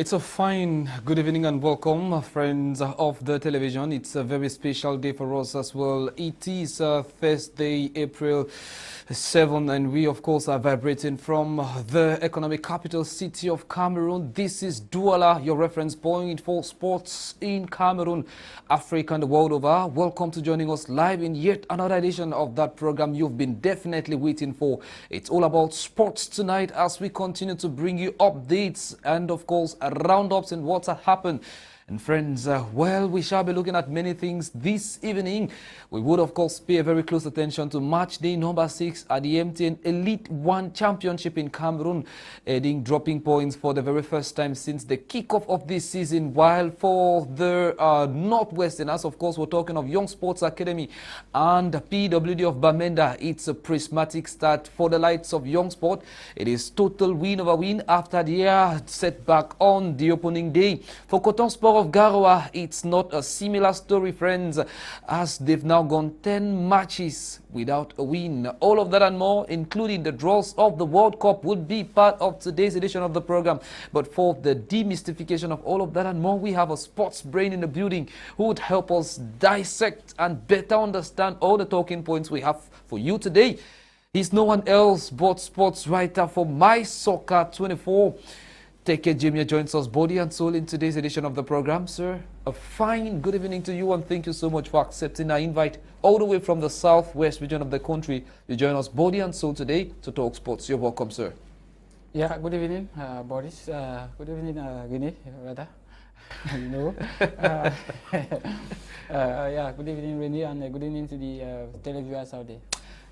It's a fine good evening and welcome, friends of the television. It's a very special day for us as well. It is Thursday, April 7, and we, of course, are vibrating from the economic capital city of Cameroon. This is Douala, your reference point for sports in Cameroon, Africa, and the world over. Welcome to joining us live in yet another edition of that program you've been definitely waiting for. It's all about sports tonight as we continue to bring you updates and, of course, roundups and what's happened. And friends, well, we shall be looking at many things this evening. We would, of course, pay very close attention to match day number 6 at the MTN Elite 1 Championship in Cameroon, adding dropping points for the very first time since the kickoff of this season. While for the Northwesterners, of course, we're talking of Young Sports Academy and PWD of Bamenda. It's a prismatic start for the likes of Young Sport. It is total win over win after the setback on the opening day. For Coton Sport of Garoua, it's not a similar story, friends, as they've now gone 10 matches without a win. All of that and more, including the draws of the World Cup, would be part of today's edition of the program. But for the demystification of all of that and more, we have a sports brain in the building who would help us dissect and better understand all the talking points we have for you today. He's no one else but sports writer for My Soccer 24. Jemea joins us body and soul in today's edition of the program. Sir, a fine good evening to you and thank you so much for accepting our invite all the way from the southwest region of the country. You join us body and soul today to talk sports. You're welcome, sir. Yeah, good evening, Boris. Good evening, Rene, rather. Yeah, good evening, Rene, and good evening to the televiewers out there.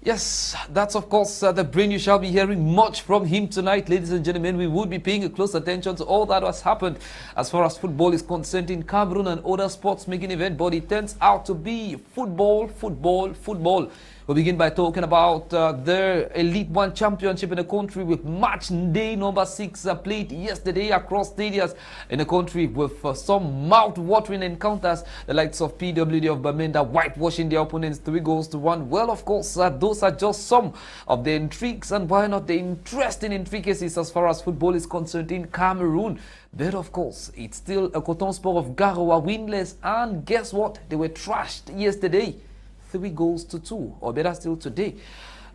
Yes, that's of course the brain. You shall be hearing much from him tonight, ladies and gentlemen. We would be paying a close attention to all that has happened as far as football is concerned in Cameroon and other sports making event, but it turns out to be football. We'll begin by talking about the Elite 1 Championship in the country with match day number 6 played yesterday across stadiums in the country with some mouth-watering encounters. The likes of PWD of Bamenda whitewashing their opponents 3-1. Well, of course, those are just some of the intrigues and why not the interesting intricacies as far as football is concerned in Cameroon. But of course, it's still a Coton Sport of Garoua winless, and guess what? They were trashed yesterday. 3-2, or better still today.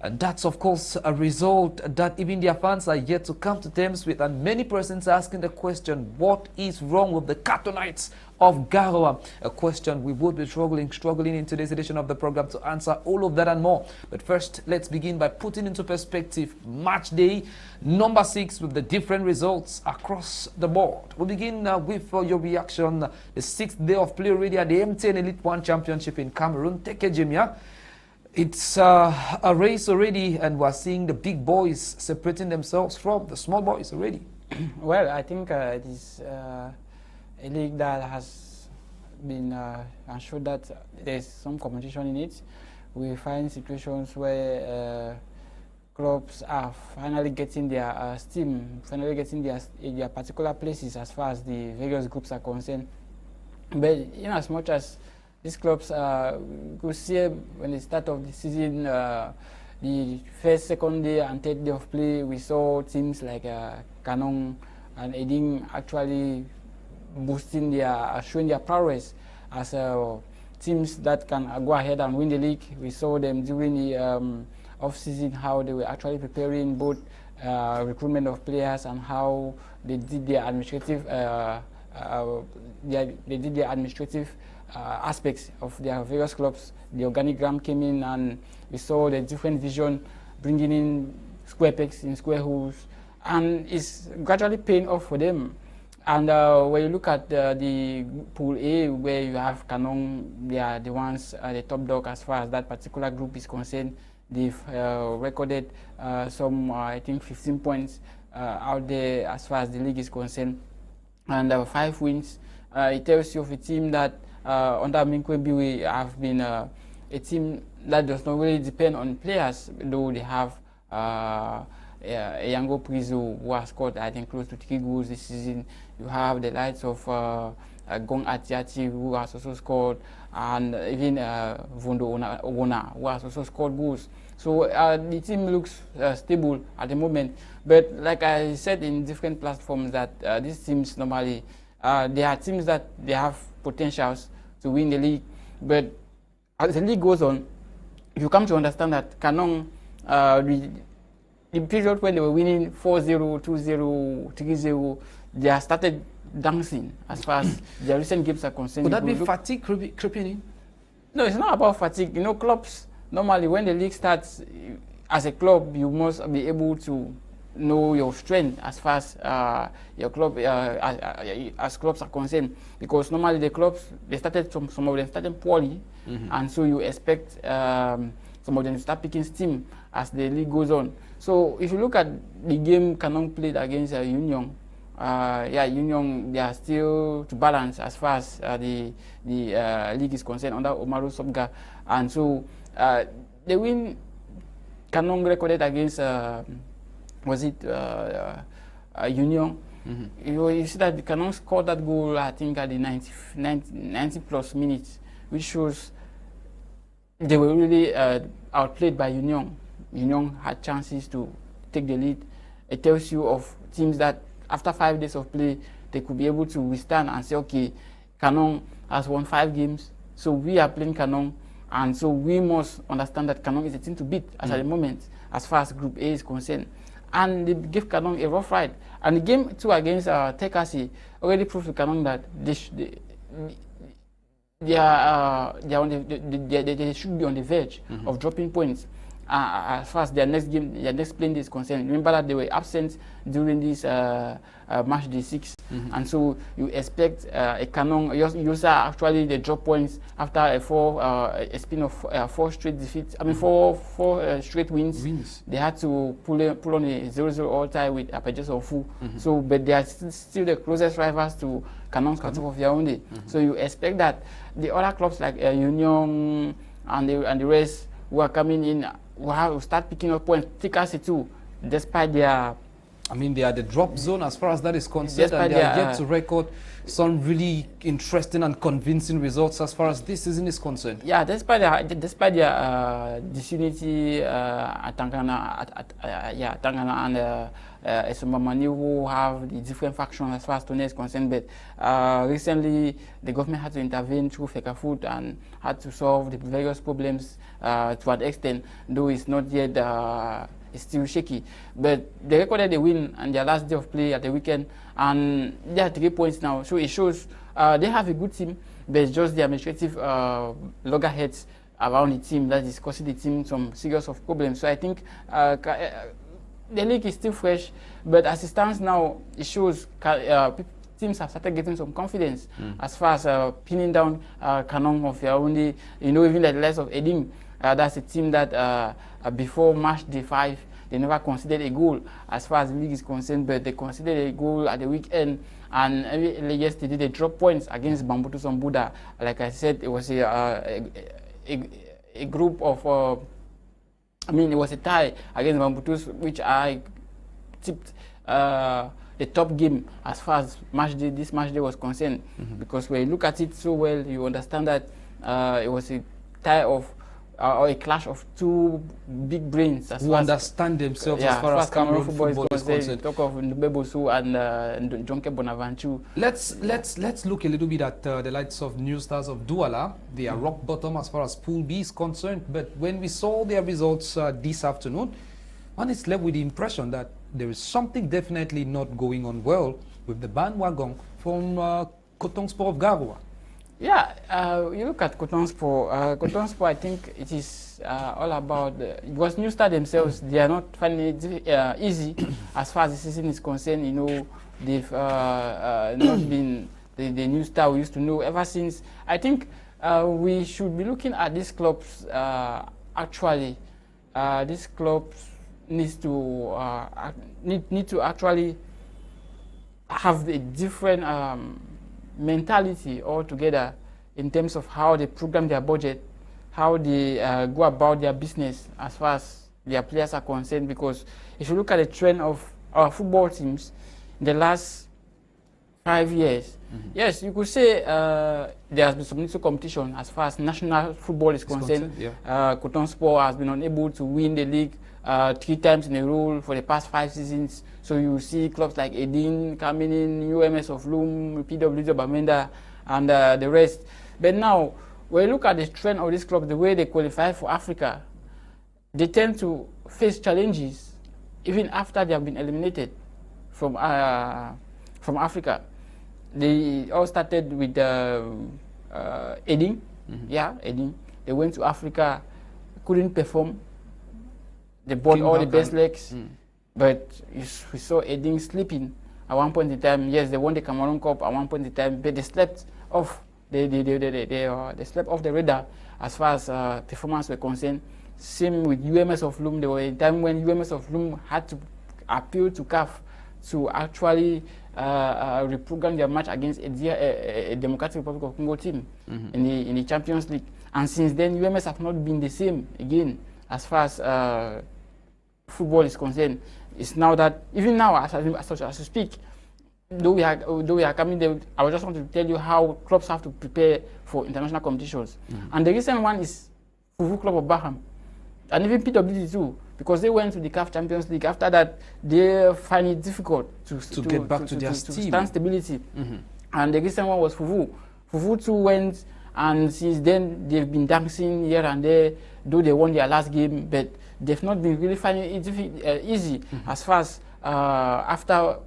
And that's, of course, a result that even their fans are yet to come to terms with. And many persons are asking the question, what is wrong with the Cartonites of Garoua? A question we would be struggling in today's edition of the program to answer all of that and more. But first, let's begin by putting into perspective match day number 6 with the different results across the board. We'll begin with your reaction. The 6th day of play already at the MTN Elite 1 Championship in Cameroon. Take it, Jemea. It's a race already, and we're seeing the big boys separating themselves from the small boys already. Well, I think it is a league that has been assured that there's some competition in it. We find situations where clubs are finally getting their steam, finally getting their particular places as far as the various groups are concerned. But in as much as these clubs could see when the start of the season, the first, second day and third day of play, we saw teams like Kanong and Eding actually boosting showing their prowess as teams that can go ahead and win the league. We saw them during the off-season, how they were actually preparing both recruitment of players and how they did their administrative aspects of their various clubs. The organigram came in and we saw the different vision bringing in square pegs in square holes, and it's gradually paying off for them. And when you look at the Pool A, where you have Kanong, they are the ones, the top dog as far as that particular group is concerned. They've recorded some, I think, 15 points out there as far as the league is concerned, and 5 wins. It tells you of a team that under Minkwe we have been a team that does not really depend on players, though they have a Yango Prizo, who has scored, I think, close to 3 goals this season. You have the likes of Gong Atiati, who has also scored, and even Vondo Ona, who has also scored goals. So the team looks stable at the moment. But like I said in different platforms, that these teams normally, they are teams that they have potentials to win the league. But as the league goes on, you come to understand that Kanong, the period when they were winning 4-0, 2-0, 3-0, they have started dancing as far as their recent games are concerned. Would that be fatigue creeping in? No, it's not about fatigue. You know, clubs, normally when the league starts, as a club, you must be able to know your strength as far as your club, as clubs are concerned. Because normally the clubs, they started, some of them started poorly, and so you expect some of them to start picking steam as the league goes on. So if you look at the game Kanong played against Union, Union, they are still to balance as far as the league is concerned under Omaru Sobga, and so the win Kanong recorded against Union. You see that Kanong scored that goal, I think, at the 90 plus minutes, which shows they were really outplayed by Union. Union had chances to take the lead. It tells you of teams that after 5 days of play, they could be able to withstand and say, okay, Kanong has won 5 games, so we are playing Kanong, and so we must understand that Kanong is a team to beat as at the moment, as far as Group A is concerned. And they give Kanong a rough ride. And the game 2 against Tekasi already proved to Kanong that they should be on the verge of dropping points. As far as their next game, their next playing is concerned. Remember that they were absent during this match day 6, and so you expect a Kanong. Isah actually they drop points after a spin of 4 straight defeats. I mean 4 straight wins. They had to pull on a 0-0 all tie with Apaches of Fu. So, but they are still the closest rivals to Kanong's Katop of Yaoundé. So you expect that the other clubs like Union and the rest who are coming in will start picking up points, take us too, despite their... I mean, they are the drop zone as far as that is concerned, and they are yet to record some really interesting and convincing results as far as this season is concerned. Yeah, despite their disunity, Tangana and Esomamani, who have the different factions as far as Tone is concerned, but recently the government had to intervene through Fekafoot and had to solve the various problems to an extent, though it's not yet it's still shaky. But they recorded the win on their last day of play at the weekend, and they are 3 points now. So it shows they have a good team, but it's just the administrative loggerheads around the team that is causing the team some serious of problems. So I think the league is still fresh, but as it stands now, it shows teams have started getting some confidence as far as pinning down Kanong of Yaoundé. You know, even the likes of Edim. That's a team that before match day 5, they never considered a goal as far as the league is concerned, but they considered a goal at the weekend. And yesterday they dropped points against Bambutu Sambuda. Like I said, it was a group of, it was a tie against Bambutus, which I tipped the top game as far as this match day was concerned. Because when you look at it so well, you understand that it was a tie of or a clash of 2 big brains who understand themselves as far as Cameroon football is concerned. Talk of Ndubebosu and Jonke Bonaventure. Let's look a little bit at the likes of New Stars of Douala. They are rock bottom as far as Pool B is concerned. But when we saw their results this afternoon, one is left with the impression that there is something definitely not going on well with the bandwagon from Coton Sport of Garoua. Yeah, you look at Coton Sport. I think it is all about because New Star themselves. They are not finding it easy as far as the season is concerned. You know, they've not been the New Star we used to know ever since. I think we should be looking at these clubs. Actually, these clubs need to actually have a different mentality altogether in terms of how they program their budget, how they go about their business as far as their players are concerned, because if you look at the trend of our football teams in the last 5 years, yes, you could say there has been some little competition as far as national football is concerned. Coton Sport has been unable to win the league 3 times in a row for the past 5 seasons. So you see clubs like Edin coming in, UMS of Loom, PWD Bamenda, and the rest. But now, when you look at the trend of these clubs, the way they qualify for Africa, they tend to face challenges even after they have been eliminated from Africa. They all started with Edin. Edin. They went to Africa, couldn't perform. They bought all the best legs, but we saw Edin sleeping at one point in time. Yes, they won the Cameroon Cup at one point in time, but they slept off. They slept off the radar as far as performance were concerned. Same with UMS of Loom. There was a time when UMS of Loom had to appeal to CAF to actually reprogram their match against a Democratic Republic of Congo team in the Champions League. And since then, UMS have not been the same again as far as football is concerned. It's now that, even now, as I speak, though we are coming there, I just want to tell you how clubs have to prepare for international competitions. And the recent one is Fufu Club of Baham, and even PWD too, because they went to the CAF Champions League. After that, they find it difficult to get back to their steam. To stand stability. And the recent one was Fufu. Fufu too went, and since then they've been dancing here and there, though they won their last game, but they've not been really finding it easy as far as after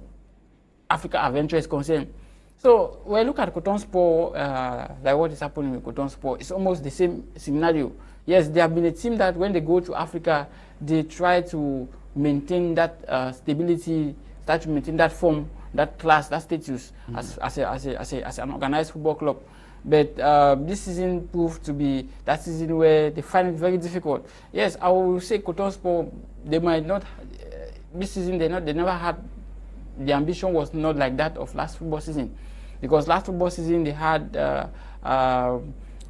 Africa Adventure is concerned. So when you look at Coton Sport, like what is happening with Coton Sport, it's almost the same scenario. Yes, they have been a team that when they go to Africa, they try to maintain that stability, start to maintain that form, that class, that status as an organized football club. But this season proved to be that season where they find it very difficult. Yes, I will say Coton Sport, they might not, this season they never had, the ambition was not like that of last football season. Because last football season they had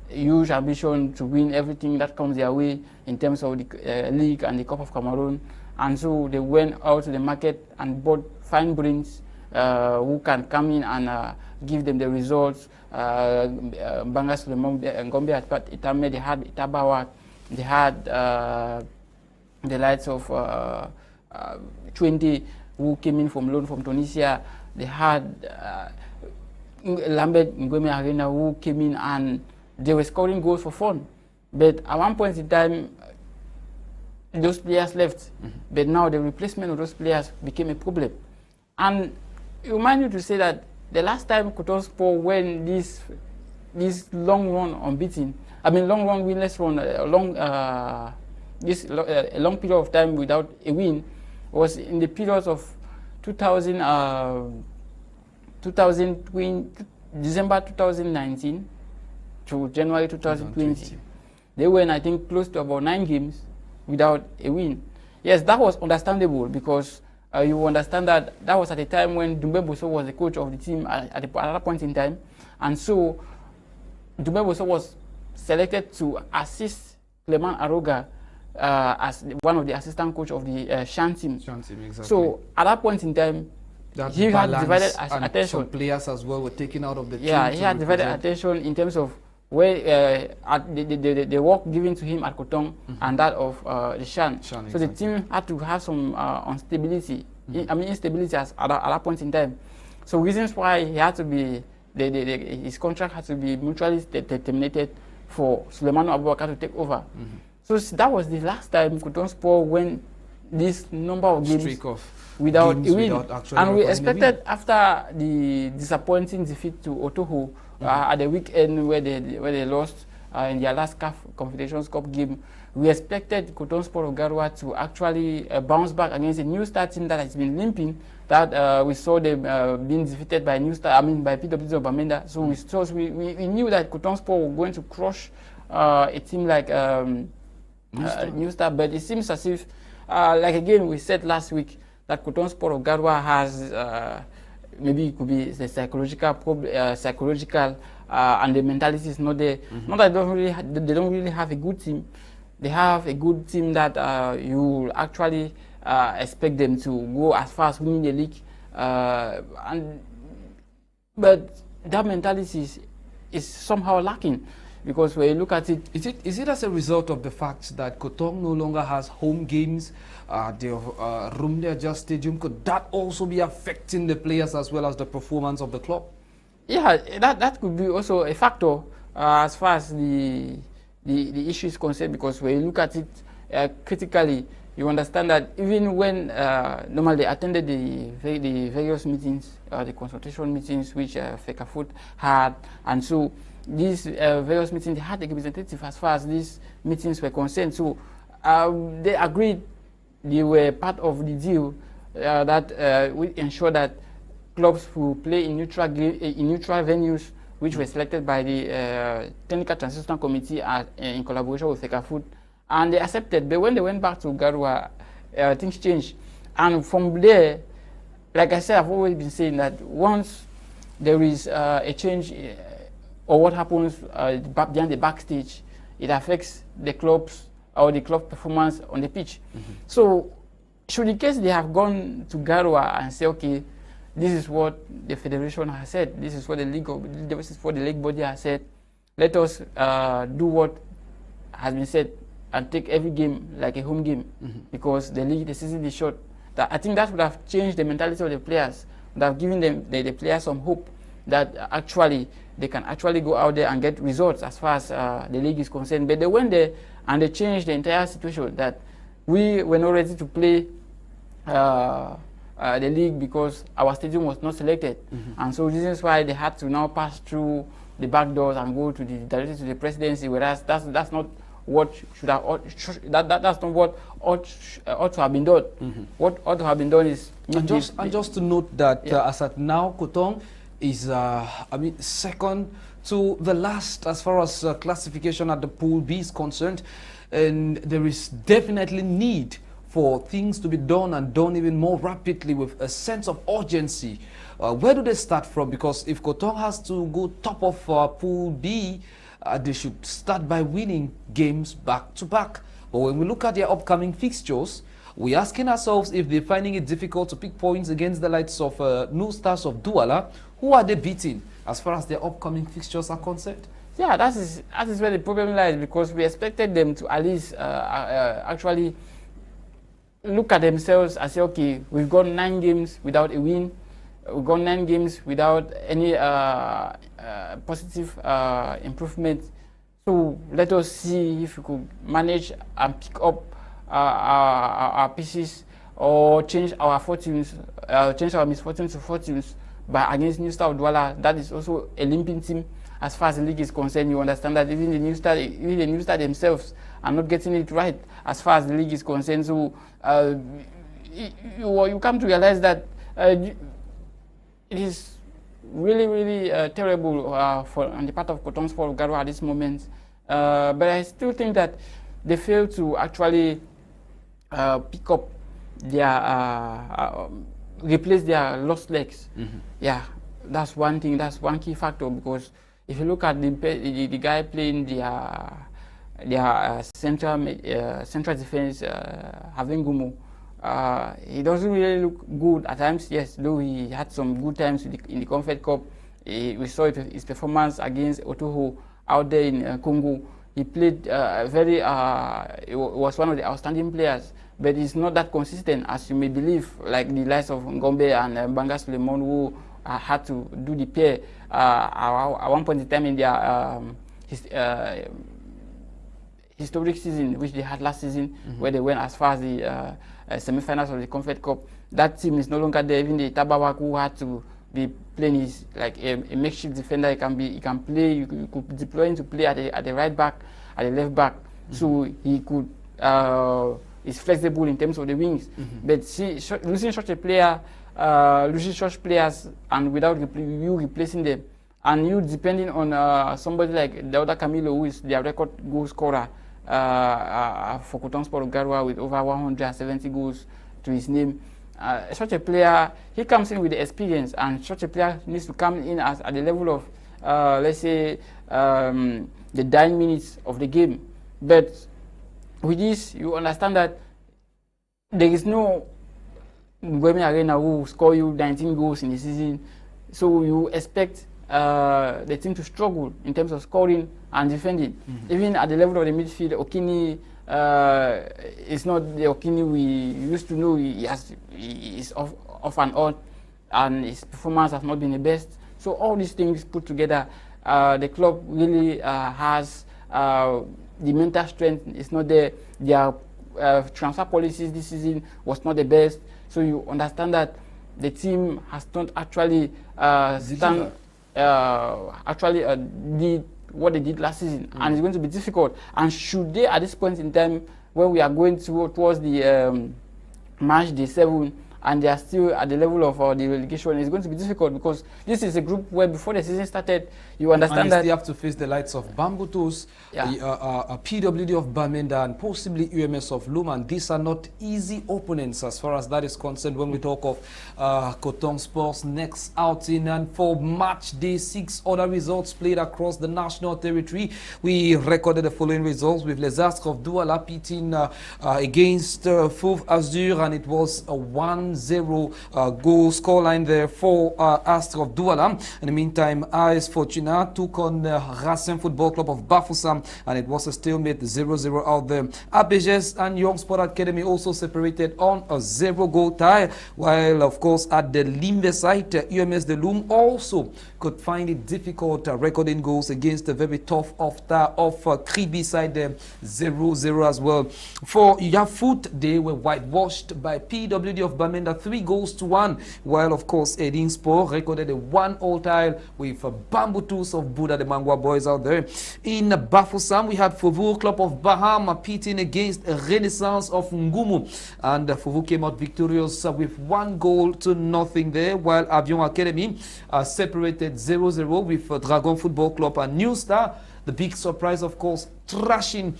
huge ambition to win everything that comes their way in terms of the league and the Cup of Cameroon. And so they went out to the market and bought fine brains who can come in and give them the results. Banga Suleiman, Ngombe at Itame, they had Itabawa, they had the likes of 20 who came in from loan from Tunisia. They had Lambert Ngome Arena who came in and they were scoring goals for fun. But at one point in time, those players left. But now the replacement of those players became a problem. And it reminds me to say that the last time Coton Sport went this long run unbeaten, long run winless run, a long period of time without a win, was in the periods of 2020, December 2019 to January 2020. They went, I think, close to about 9 games without a win. Yes, that was understandable because you understand that was at a time when Dumbe Boso was the coach of the team at that point in time. And so Dumbe Boso was selected to assist Clement Aroga as one of the assistant coach of the Shan team. Exactly. So at that point in time, he had divided attention. Some players as well were taken out of the team. Yeah, he had divided attention in terms of where the work given to him at Coton and that of the Shan. So exactly. The team had to have some instability at that point in time. So reasons why he had to be, his contract had to be mutually terminated for Suleiman Abubakar to take over. So that was the last time Coton Sport went this number of games without a win. And we expected after the disappointing defeat to Otoho at the weekend where they lost in their last CAF Confederations Cup game, we expected Coton Sport of Garoua to actually bounce back against a New Star team that has been limping. That we saw them being defeated by New Star, by PWD of Bamenda. So we knew that Coton Sport were going to crush a team like New Star, but it seems as if, like again we said last week, that Coton Sport of Garoua has maybe it could be the psychological and the mentality is not there. Not that they don't really have a good team, they have a good team that you actually expect them to go as far as winning the league. But that mentality is somehow lacking, because when you look at it, is it as a result of the fact that Kotong no longer has home games, the Rumdia Stadium? Could that also be affecting the players as well as the performance of the club? Yeah, that could be also a factor as far as the issue is concerned, because when you look at it critically, you understand that even when normally they attended the various meetings, the consultation meetings which FECAFOOT had, and so these various meetings, they had a representative as far as these meetings were concerned. So they agreed, they were part of the deal that we ensure that clubs who play in neutral venues, which were selected by the Technical Transitional Committee in collaboration with FECAFOOT, and they accepted. But when they went back to Garua, things changed. And from there, like I said, I've always been saying that once there is a change or what happens behind the backstage, it affects the clubs or the club performance on the pitch. So, should in case they have gone to Garua and say, okay, this is what the federation has said, this is what the league body has said, let us do what has been said and take every game like a home game, because the season is short. I think that would have changed the mentality of the players, would have given them the players some hope that actually they can actually go out there and get results as far as the league is concerned. But they went there and they changed the entire situation, that we were not ready to play the league because our stadium was not selected, and so this is why they had to now pass through the back doors and go to directly to the presidency. Whereas that's not what should have that's not what ought to have been done. What ought to have been done is just to note that as at now, Kotong is second to the last as far as classification at the Pool B is concerned, and there is definitely need for things to be done and done even more rapidly with a sense of urgency. Where do they start from? Because if Kotong has to go top of Pool B, they should start by winning games back to back. But when we look at their upcoming fixtures, we're asking ourselves if they're finding it difficult to pick points against the likes of New Stars of Douala. Who are they beating as far as their upcoming fixtures are concerned? Yeah, that is where the problem lies, because we expected them to at least actually look at themselves and say, okay, we've got 9 games without a win. We've got 9 games without any positive improvement. So let us see if we could manage and pick up our pieces, or change our fortunes, change our misfortunes to fortunes by against New Star of Douala. That is also a limping team as far as the league is concerned. You understand that even the New Star themselves are not getting it right as far as the league is concerned. So you come to realize that it is really terrible on the part of Kotong Sport of Garua at this moment. But I still think that they fail to actually pick up their replace their lost legs. Yeah, that's one thing. That's one key factor, because if you look at the guy playing their central defense, Havengumo, he doesn't really look good at times. Yes, though he had some good times in the Comfort Cup. We saw his performance against Otoho out there in Congo. He played he was one of the outstanding players, but he's not that consistent as you may believe, like the likes of Ngombe and Banga Suleiman, who had to do the pair at one point in time in their historic season, which they had last season, where they went as far as the semi-finals of the Comfort Cup. That team is no longer there. Even the Tabawak, who had to be playing, is like a makeshift defender. He can play. You could deploy him to play at the right back, at the left back, so he could is flexible in terms of the wings. But losing such a player, losing such players, and without you replacing them, and you depending on somebody like the other Camilo, who is their record goal scorer for Kotong Sport of Garua with over 170 goals to his name. Such a player, he comes in with the experience, and such a player needs to come in at the level of, let's say, the dying minutes of the game. But with this, you understand that there is no Jemea Arena who score you 19 goals in a season. So you expect the team to struggle in terms of scoring and defending. Even at the level of the midfield, Okini is not the Okini we used to know. He is off and on, and his performance has not been the best. So all these things put together, the club really has the mental strength is not there. Their transfer policies this season was not the best. So you understand that the team has not actually did what they did last season, and it's going to be difficult. And should they, at this point in time, when we are going towards the March day 7, and they are still at the level of the relegation, it's going to be difficult, because this is a group where before the season started, you understand that they have to face the likes of Bambutus, PWD of Bamenda, and possibly UMS of Luman. These are not easy opponents as far as that is concerned when we talk of Kotong Sports' next outing. And for match day 6, other results played across the national territory. We recorded the following results with Les Astres of Douala pitting against Fauve Azur, and it was a 1-0 goal scoreline there for Astres of Douala. In the meantime, AS Fortuna took on Racing Football Club of Bafoussam, and it was a stalemate 0-0 out there. APGS and Young Sport Academy also separated on a 0-goal tie, while of course at the Limbe site, UMS de Loum also could find it difficult recording goals against the very tough of Kribi side there, 0-0 as well. For Yafut, they were whitewashed by PWD of Bamenda 3-1, while of course Edin Sport recorded a 1-all tie with Bambutus of Buddha, the Mangwa boys out there. In Bafoussam, we had Faubourg Club of Bahama pitting against Renaissance of Ngumu, and Faubourg came out victorious with 1-0 there, while Avion Academy separated 0-0 with Dragon Football Club and Nsah. The big surprise, of course, thrashing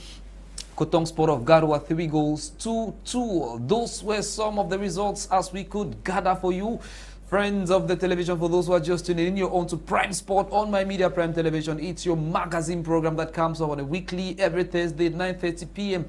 Kotong Sport of Garoua 3-2. Those were some of the results as we could gather for you. Friends of the television, for those who are just tuning in, you're on to Prime Sport on My Media Prime Television. It's your magazine program that comes out on a weekly, every Thursday, 9:30 p.m.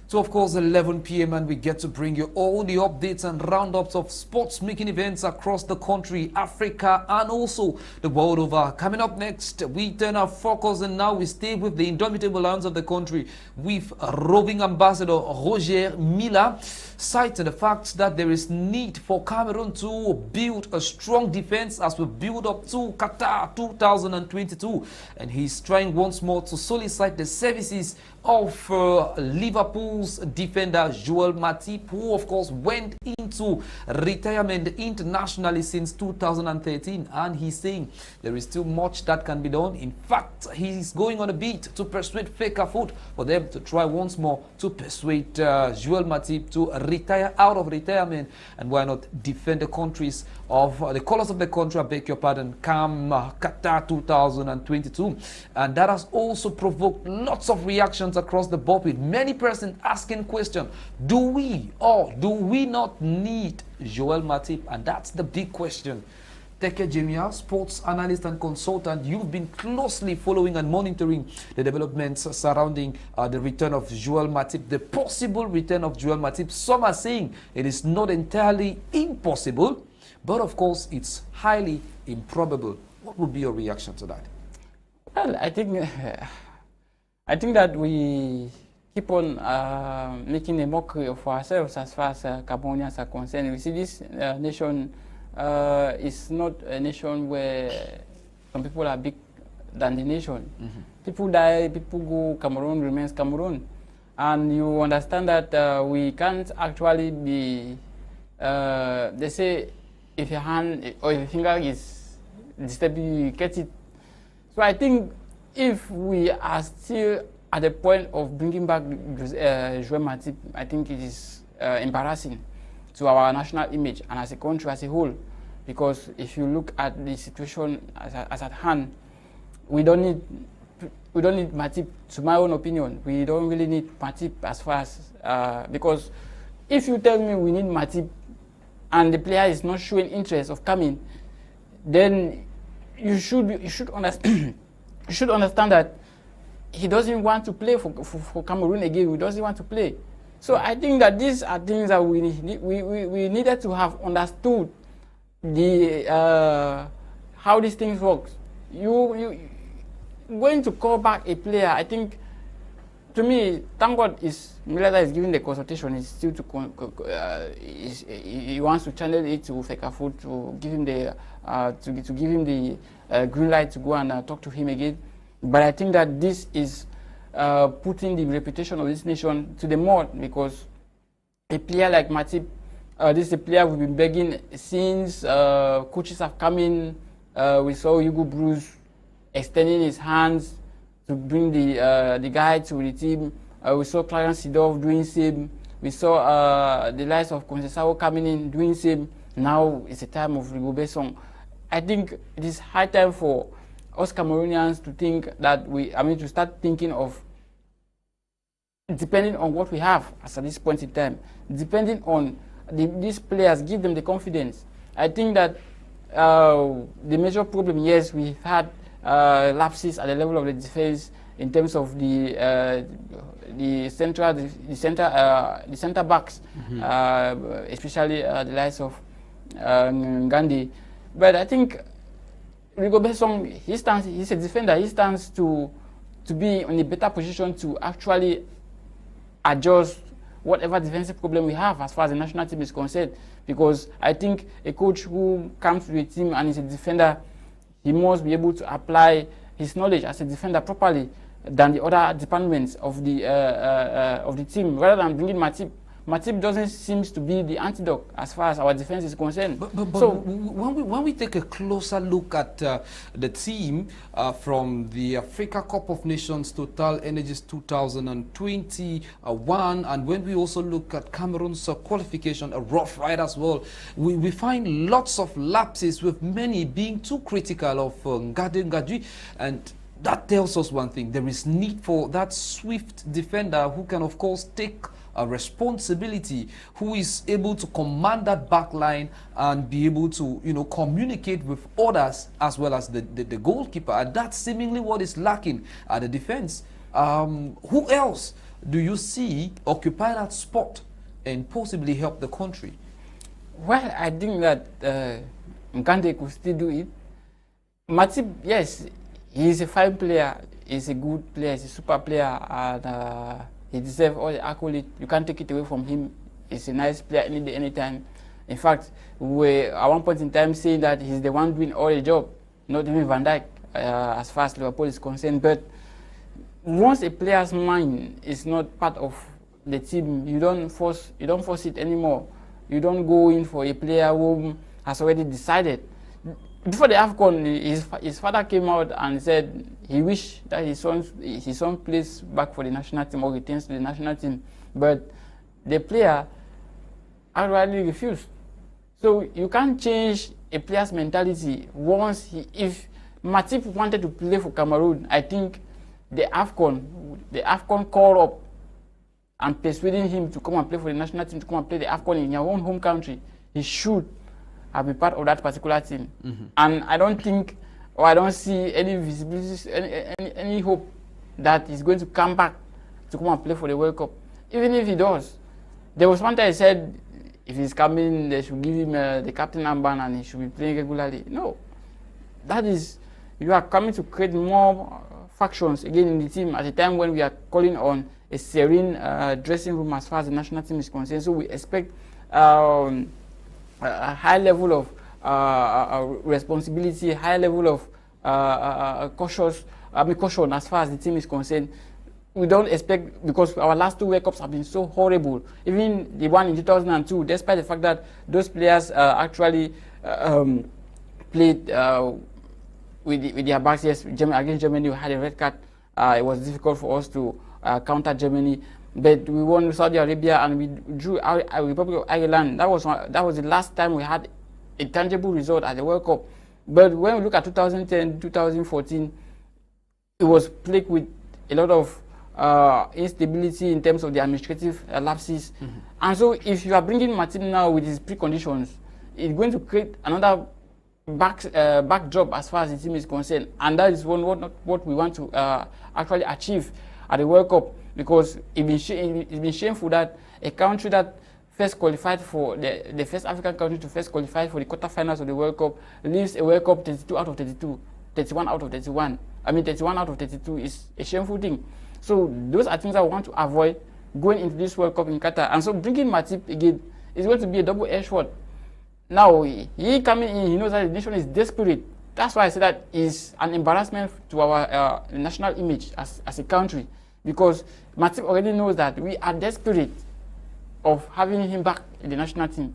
to, of course, 11 p.m. And we get to bring you all the updates and roundups of sports making events across the country, Africa, and also the world over. Coming up next, we turn our focus, and now we stay with the indomitable lions of the country with roving ambassador Roger Mila, citing the fact that there is need for Cameroon to build a strong defense as we build up to Qatar 2022. And he's trying once more to solicit the services of Liverpool's defender Joel Matip, who of course went into retirement internationally since 2013, and he's saying there is still much that can be done. In fact, he's going on a beat to persuade Fecafoot for them to try once more to persuade Joel Matip to retire out of retirement, and why not defend the countries of the colors of the country, I beg your pardon, come Qatar 2022. And that has also provoked lots of reactions across the board, with many persons asking question: do we or do we not need Joel Matip? And that's the big question. Teke Jemea, sports analyst and consultant, you've been closely following and monitoring the developments surrounding the return of Joel Matip, the possible return of Joel Matip. Some are saying it is not entirely impossible, but of course it's highly improbable. What would be your reaction to that? Well, I think that we keep on making a mockery of ourselves as far as Cameroonians are concerned. We see this nation is not a nation where some people are big than the nation. People die, people go, Cameroon remains Cameroon. And you understand that we can't actually be, they say, if your hand or if your finger is disturbed, you get it. So I think if we are still at the point of bringing back Joel Matip, I think it is embarrassing to our national image and as a country as a whole. Because if you look at the situation as at hand, we don't need Matip. To my own opinion, we don't really need Matip as far as because if you tell me we need Matip and the player is not showing interest of coming, then you should understand that he doesn't want to play for Cameroon again. He doesn't want to play. So I think that these are things that we needed to have understood the how these things work. You going to call back a player, I think, to me, thank God Mileta is giving the consultation. He's still he wants to channel it to Fekafoot to give him the to give him the green light to go and talk to him again. But I think that this is putting the reputation of this nation to the mud, because a player like Matip, this is a player we've been begging since coaches have come in. We saw Hugo Bruce extending his hands to bring the guy to the team. We saw Clarence Seedorf doing same. We saw the likes of Conceição coming in doing same. Now it's a time of Rigobert. I think it is high time for us Cameroonians to think that to start thinking of, depending on what we have at this point in time, depending on these players, give them the confidence. I think that the major problem, yes, we've had lapses at the level of the defense in terms of the center backs, especially the likes of Ngandi. But I think Rigobert, he's a defender. He stands to be in a better position to actually adjust whatever defensive problem we have as far as the national team is concerned. Because I think a coach who comes to a team and is a defender, he must be able to apply his knowledge as a defender properly than the other departments of the team, rather than bringing Matip. Matip doesn't seem to be the antidote as far as our defense is concerned. But so when we take a closer look at the team from the Africa Cup of Nations Total Energies 2021, and when we also look at Cameroon's qualification, a rough ride as well, we find lots of lapses, with many being too critical of Ngadi, and that tells us one thing: there is need for that swift defender who can, of course, take a responsibility, who is able to command that back line and be able to, communicate with others as well as the goalkeeper. And that's seemingly what is lacking at the defense. Who else do you see occupy that spot and possibly help the country? Well, I think that Nkande could still do it. Matip, yes, he's a fine player. He's a good player. He's a super player. And he deserves all the accolades. You can't take it away from him. He's a nice player any day, anytime. In fact, we were at one point in time saying that he's the one doing all the job, not even Van Dijk, as far as Liverpool is concerned. But once a player's mind is not part of the team, you don't force it anymore. You don't go in for a player who has already decided. Before the AFCON, his father came out and said he wished that his son plays back for the national team or returns to the national team. But the player outrightly refused. So you can't change a player's mentality once if Matip wanted to play for Cameroon. I think the AFCON called up and persuading him to come and play for the national team, to come and play the AFCON in your own home country. He should have been part of that particular team. And I don't think, or I don't see any visibility, any hope that he's going to come back to come and play for the World Cup. Even if he does, there was one time I said if he's coming, they should give him the captain armband and he should be playing regularly. No, that is, you are coming to create more factions again in the team at a time when we are calling on a serene dressing room as far as the national team is concerned. So we expect a high level of responsibility, high level of caution as far as the team is concerned. We don't expect, because our last two World Cups have been so horrible. Even the one in 2002, despite the fact that those players actually played with their backs. Yes, against Germany, we had a red card. It was difficult for us to counter Germany. But we won Saudi Arabia and we drew Republic of Ireland. That was the last time we had a tangible result at the World Cup. But when we look at 2010, 2014, it was plagued with a lot of instability in terms of the administrative lapses. And so if you are bringing Martin now with his preconditions, it's going to create another backdrop as far as the team is concerned, and that is what we want to actually achieve at the World Cup, because it's been shameful that a country that first qualified for the first African country to first qualify for the quarterfinals of the World Cup leaves a World Cup 32 out of 32, 31 out of 31. I mean 31 out of 32 is a shameful thing. So those are things that we want to avoid going into this World Cup in Qatar. And so bringing Matip again is going to be a double-edged sword. Now, he coming in, he knows that the nation is desperate. That's why I say that is an embarrassment to our national image as a country, because Matip already knows that we are desperate of having him back in the national team.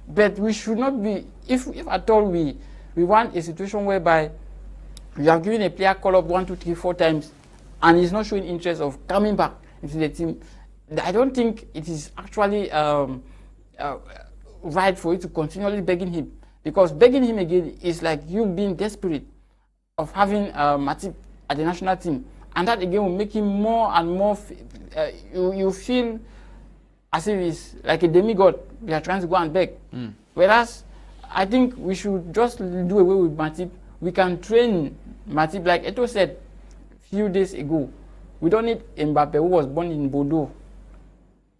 But we should not be, if at all we want a situation whereby we have given a player call up 1, 2, 3, 4 times and he's not showing interest of coming back into the team. I don't think it is actually right for you to continually begging him, because begging him again is like you being desperate of having Matip at the national team, and that again will make him more and more you feel as if it's like a demigod we are trying to go and beg. Whereas I think we should just do away with Matip. We can train Matip, like Eto said a few days ago. We don't need Mbappe, who was born in Bordeaux.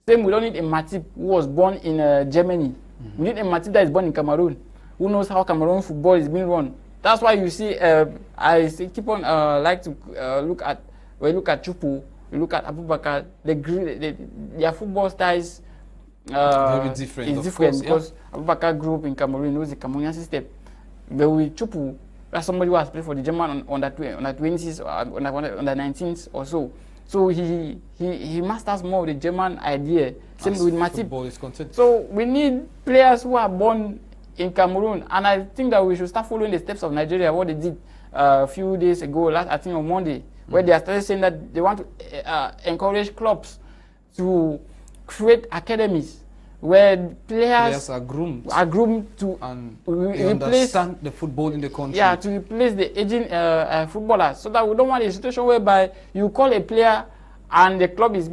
Same, we don't need a Matip who was born in Germany. We need a Matip that is born in Cameroon, who knows how Cameroon football is being run. That's why you see, I keep on like to look at, when you look at Chupu, you look at Abubakar, their football styles very different. It's different, because Abubakar grew up in Cameroon, knows the Cameroonian system. But with Chupu, that's somebody who has played for the German on the 20s or on the 19s or so. So he masters more of the German idea. Same with Matip. So we need players who are born in Cameroon, and I think that we should start following the steps of Nigeria, what they did a few days ago, I think on Monday, where they are started saying that they want to encourage clubs to create academies where players are groomed to understand the football in the country. Yeah, to replace the aging footballers, so that we don't want a situation whereby you call a player and the club is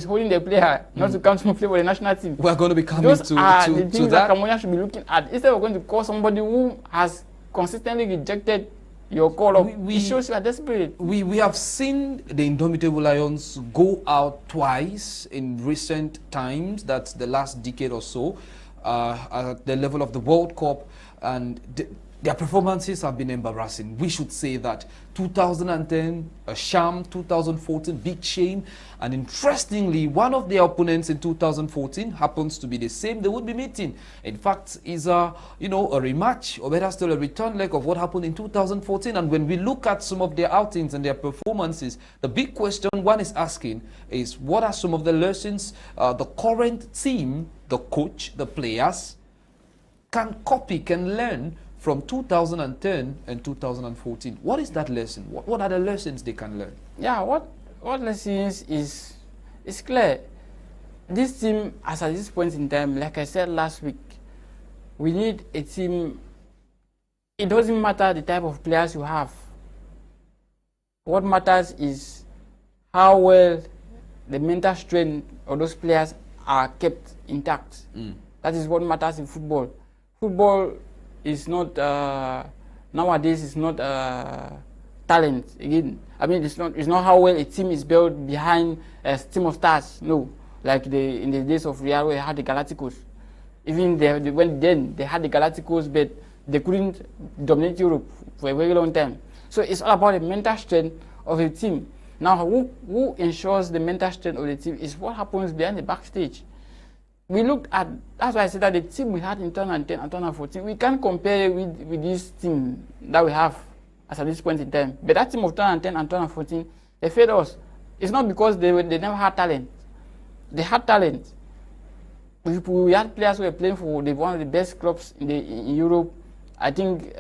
holding the player not to come to play for the national team. We are going to be coming Those to are the things that that. Cameroonians should be looking at. Instead of going to call somebody who has consistently rejected your call up, it shows you are desperate. We have seen the Indomitable Lions go out twice in recent times. That's the last decade or so, at the level of the World Cup, and their performances have been embarrassing. We should say that. 2010, a sham. 2014, big shame. And interestingly, one of their opponents in 2014 happens to be the same they would be meeting. In fact, is a rematch, or better still, a return leg of what happened in 2014. And when we look at some of their outings and their performances, the big question one is asking is, what are some of the lessons the current team, the coach, the players can copy, can learn from 2010 and 2014? What is that lesson? What are the lessons they can learn? Yeah, what lessons is clear. This team, as at this point in time, like I said last week, we need a team. It doesn't matter the type of players you have. What matters is how well the mental strength of those players are kept intact. That is what matters in football. Football is not nowadays. It's not talent again. I mean, it's not how well a team is built behind a team of stars. No, like in the days of Real, where they had the Galacticos. Even they had the Galacticos, but they couldn't dominate Europe for a very long time. So it's all about the mental strength of a team. Now, who ensures the mental strength of the team is what happens behind the backstage. We looked at, that's why I said that the team we had in 2010 and 2014, we can't compare with this team that we have as at this point in time. But that team of 2010 and 2014, they failed us. It's not because they never had talent. They had talent. We had players who were playing for one of the best clubs in Europe. I think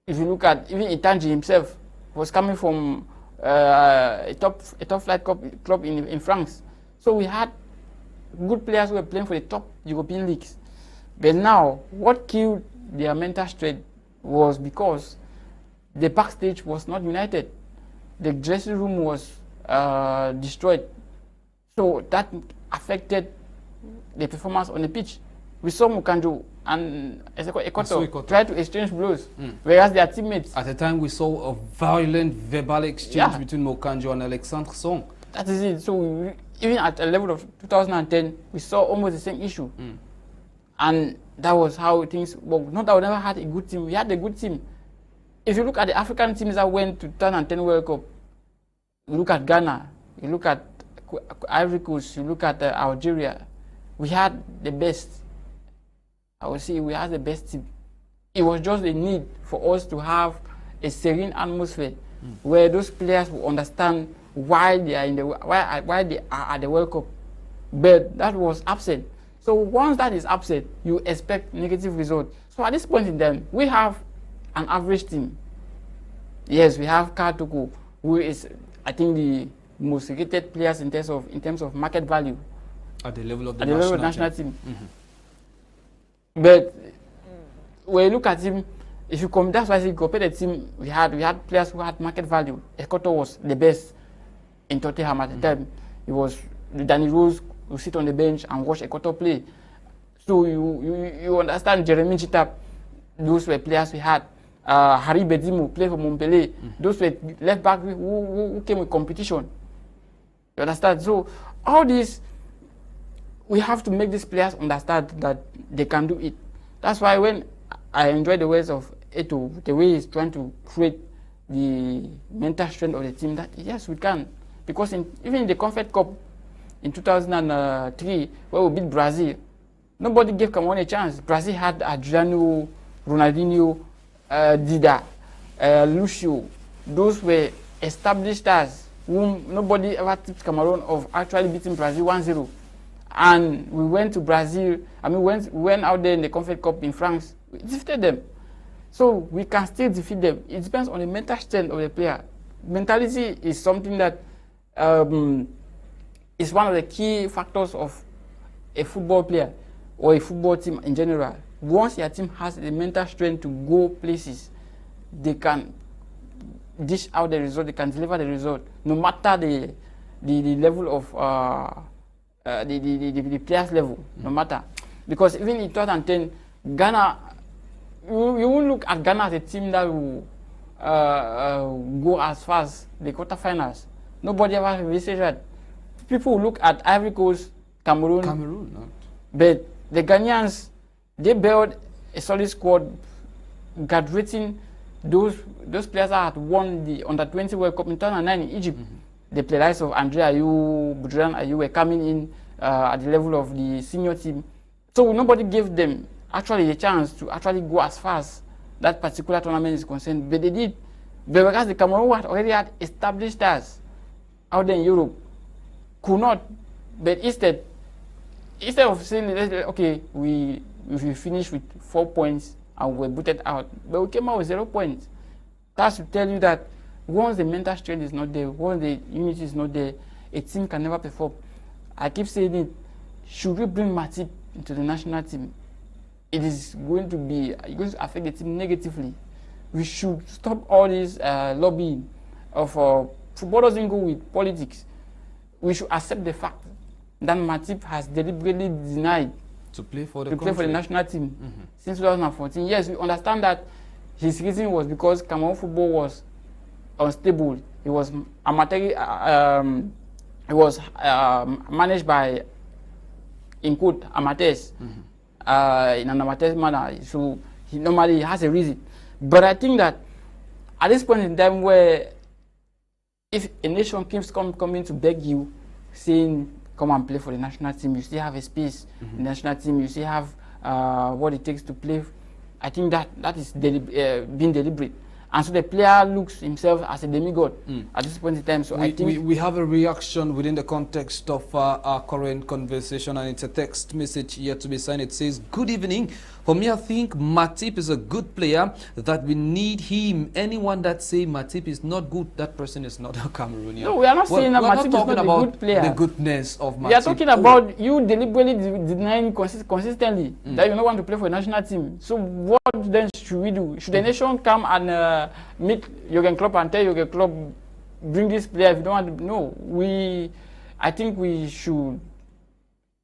if you look at even Itanji himself, was coming from a top flight club in France. So we had good players who were playing for the top European leagues. But now, what killed their mental strength was because the backstage was not united. The dressing room was destroyed. So that affected the performance on the pitch. We saw Mukanjo and Equator tried to exchange blows, whereas their teammates. At the time, we saw a violent verbal exchange between Mokanjo and Alexandre Song. That is it. So even at a level of 2010, we saw almost the same issue. And that was how things worked. Not that we never had a good team. We had a good team. If you look at the African teams that went to 2010 World Cup, you look at Ghana, you look at Ivory Coast, you look at Algeria, we had the best. I would say we had the best team. It was just a need for us to have a serene atmosphere where those players will understand why they are in the why they are at the World Cup. But that was absent. So once that is absent, you expect negative results. So at this point in time, we have an average team. Yes, we have Katuku, who is, I think, the most rated players in terms of market value at the level of the national team. But when you look at him, if you compare, that's why you compare the team we had players who had market value. Ekoto was the best in Tottenham at the time. It was Danny Rose who sit on the bench and watch Ekoto play. So you understand Jeremy Chitap, those were players we had. Harry Bedimu played for Montpellier. Those were left back who came with competition. You understand? So all this, we have to make these players understand that they can do it. That's why when I enjoy the words of Eto, the way he's trying to create the mental strength of the team, that yes, we can. Because even in the Confed Cup in 2003, where we beat Brazil, nobody gave Cameroon a chance. Brazil had Adriano, Ronaldinho, Dida, Lucio. Those were established stars whom nobody ever tipped Cameroon of actually beating Brazil 1-0. And we went to Brazil, we went out there in the Confed Cup in France, we defeated them. So we can still defeat them. It depends on the mental strength of the player. Mentality is something that is one of the key factors of a football player or a football team in general. Once your team has the mental strength to go places, they can dish out the result, they can deliver the result, no matter the level of the players level, no matter. Because even in 2010, Ghana, you won't look at Ghana as a team that will go as far as the quarterfinals. Nobody ever researched that. People will look at Ivory Coast, Cameroon. Not. But the Ghanaians, they built a solid squad, graduating those players that had won the Under-20 World Cup in 2009 in Egypt. The players of Andre Ayew, Budran Ayew were coming in at the level of the senior team. So nobody gave them actually the chance to actually go as far as that particular tournament is concerned. But they did. But because the Cameroon had already had established stars out there in Europe, could not. But instead of saying, okay, we finished with 4 points and we were booted out, but we came out with 0 points. That's to tell you that once the mental strength is not there, once the unity is not there, a team can never perform. I keep saying it, should we bring Matip into the national team, it is going to affect the team negatively. We should stop all this lobbying of football doesn't go with politics. We should accept the fact that Matip has deliberately denied to play for the national team since 2014. Yes, we understand that his reason was because Cameroon football was unstable. It was amateur. It was managed by, in quote, amateurs in an amateur manner. So he normally has a reason. But I think that at this point in time, where if a nation keeps coming to beg you, saying come and play for the national team, you still have a space in the national team, you still have what it takes to play. I think that is being deliberate. And so the player looks himself as a demigod at this point in time. So I think we have a reaction within the context of our current conversation, and it's a text message yet to be signed. It says, "Good evening. For me, I think Matip is a good player, that we need him. Anyone that say Matip is not good, that person is not a Cameroonian." No, we are not saying that Matip is not a good player. The goodness of Matip. We are talking about you deliberately denying consistently that you don't want to play for a national team. So what then should we do? Should the nation come and meet Jurgen Klopp and tell Jurgen Klopp, bring this player if you don't want to? No, I think we should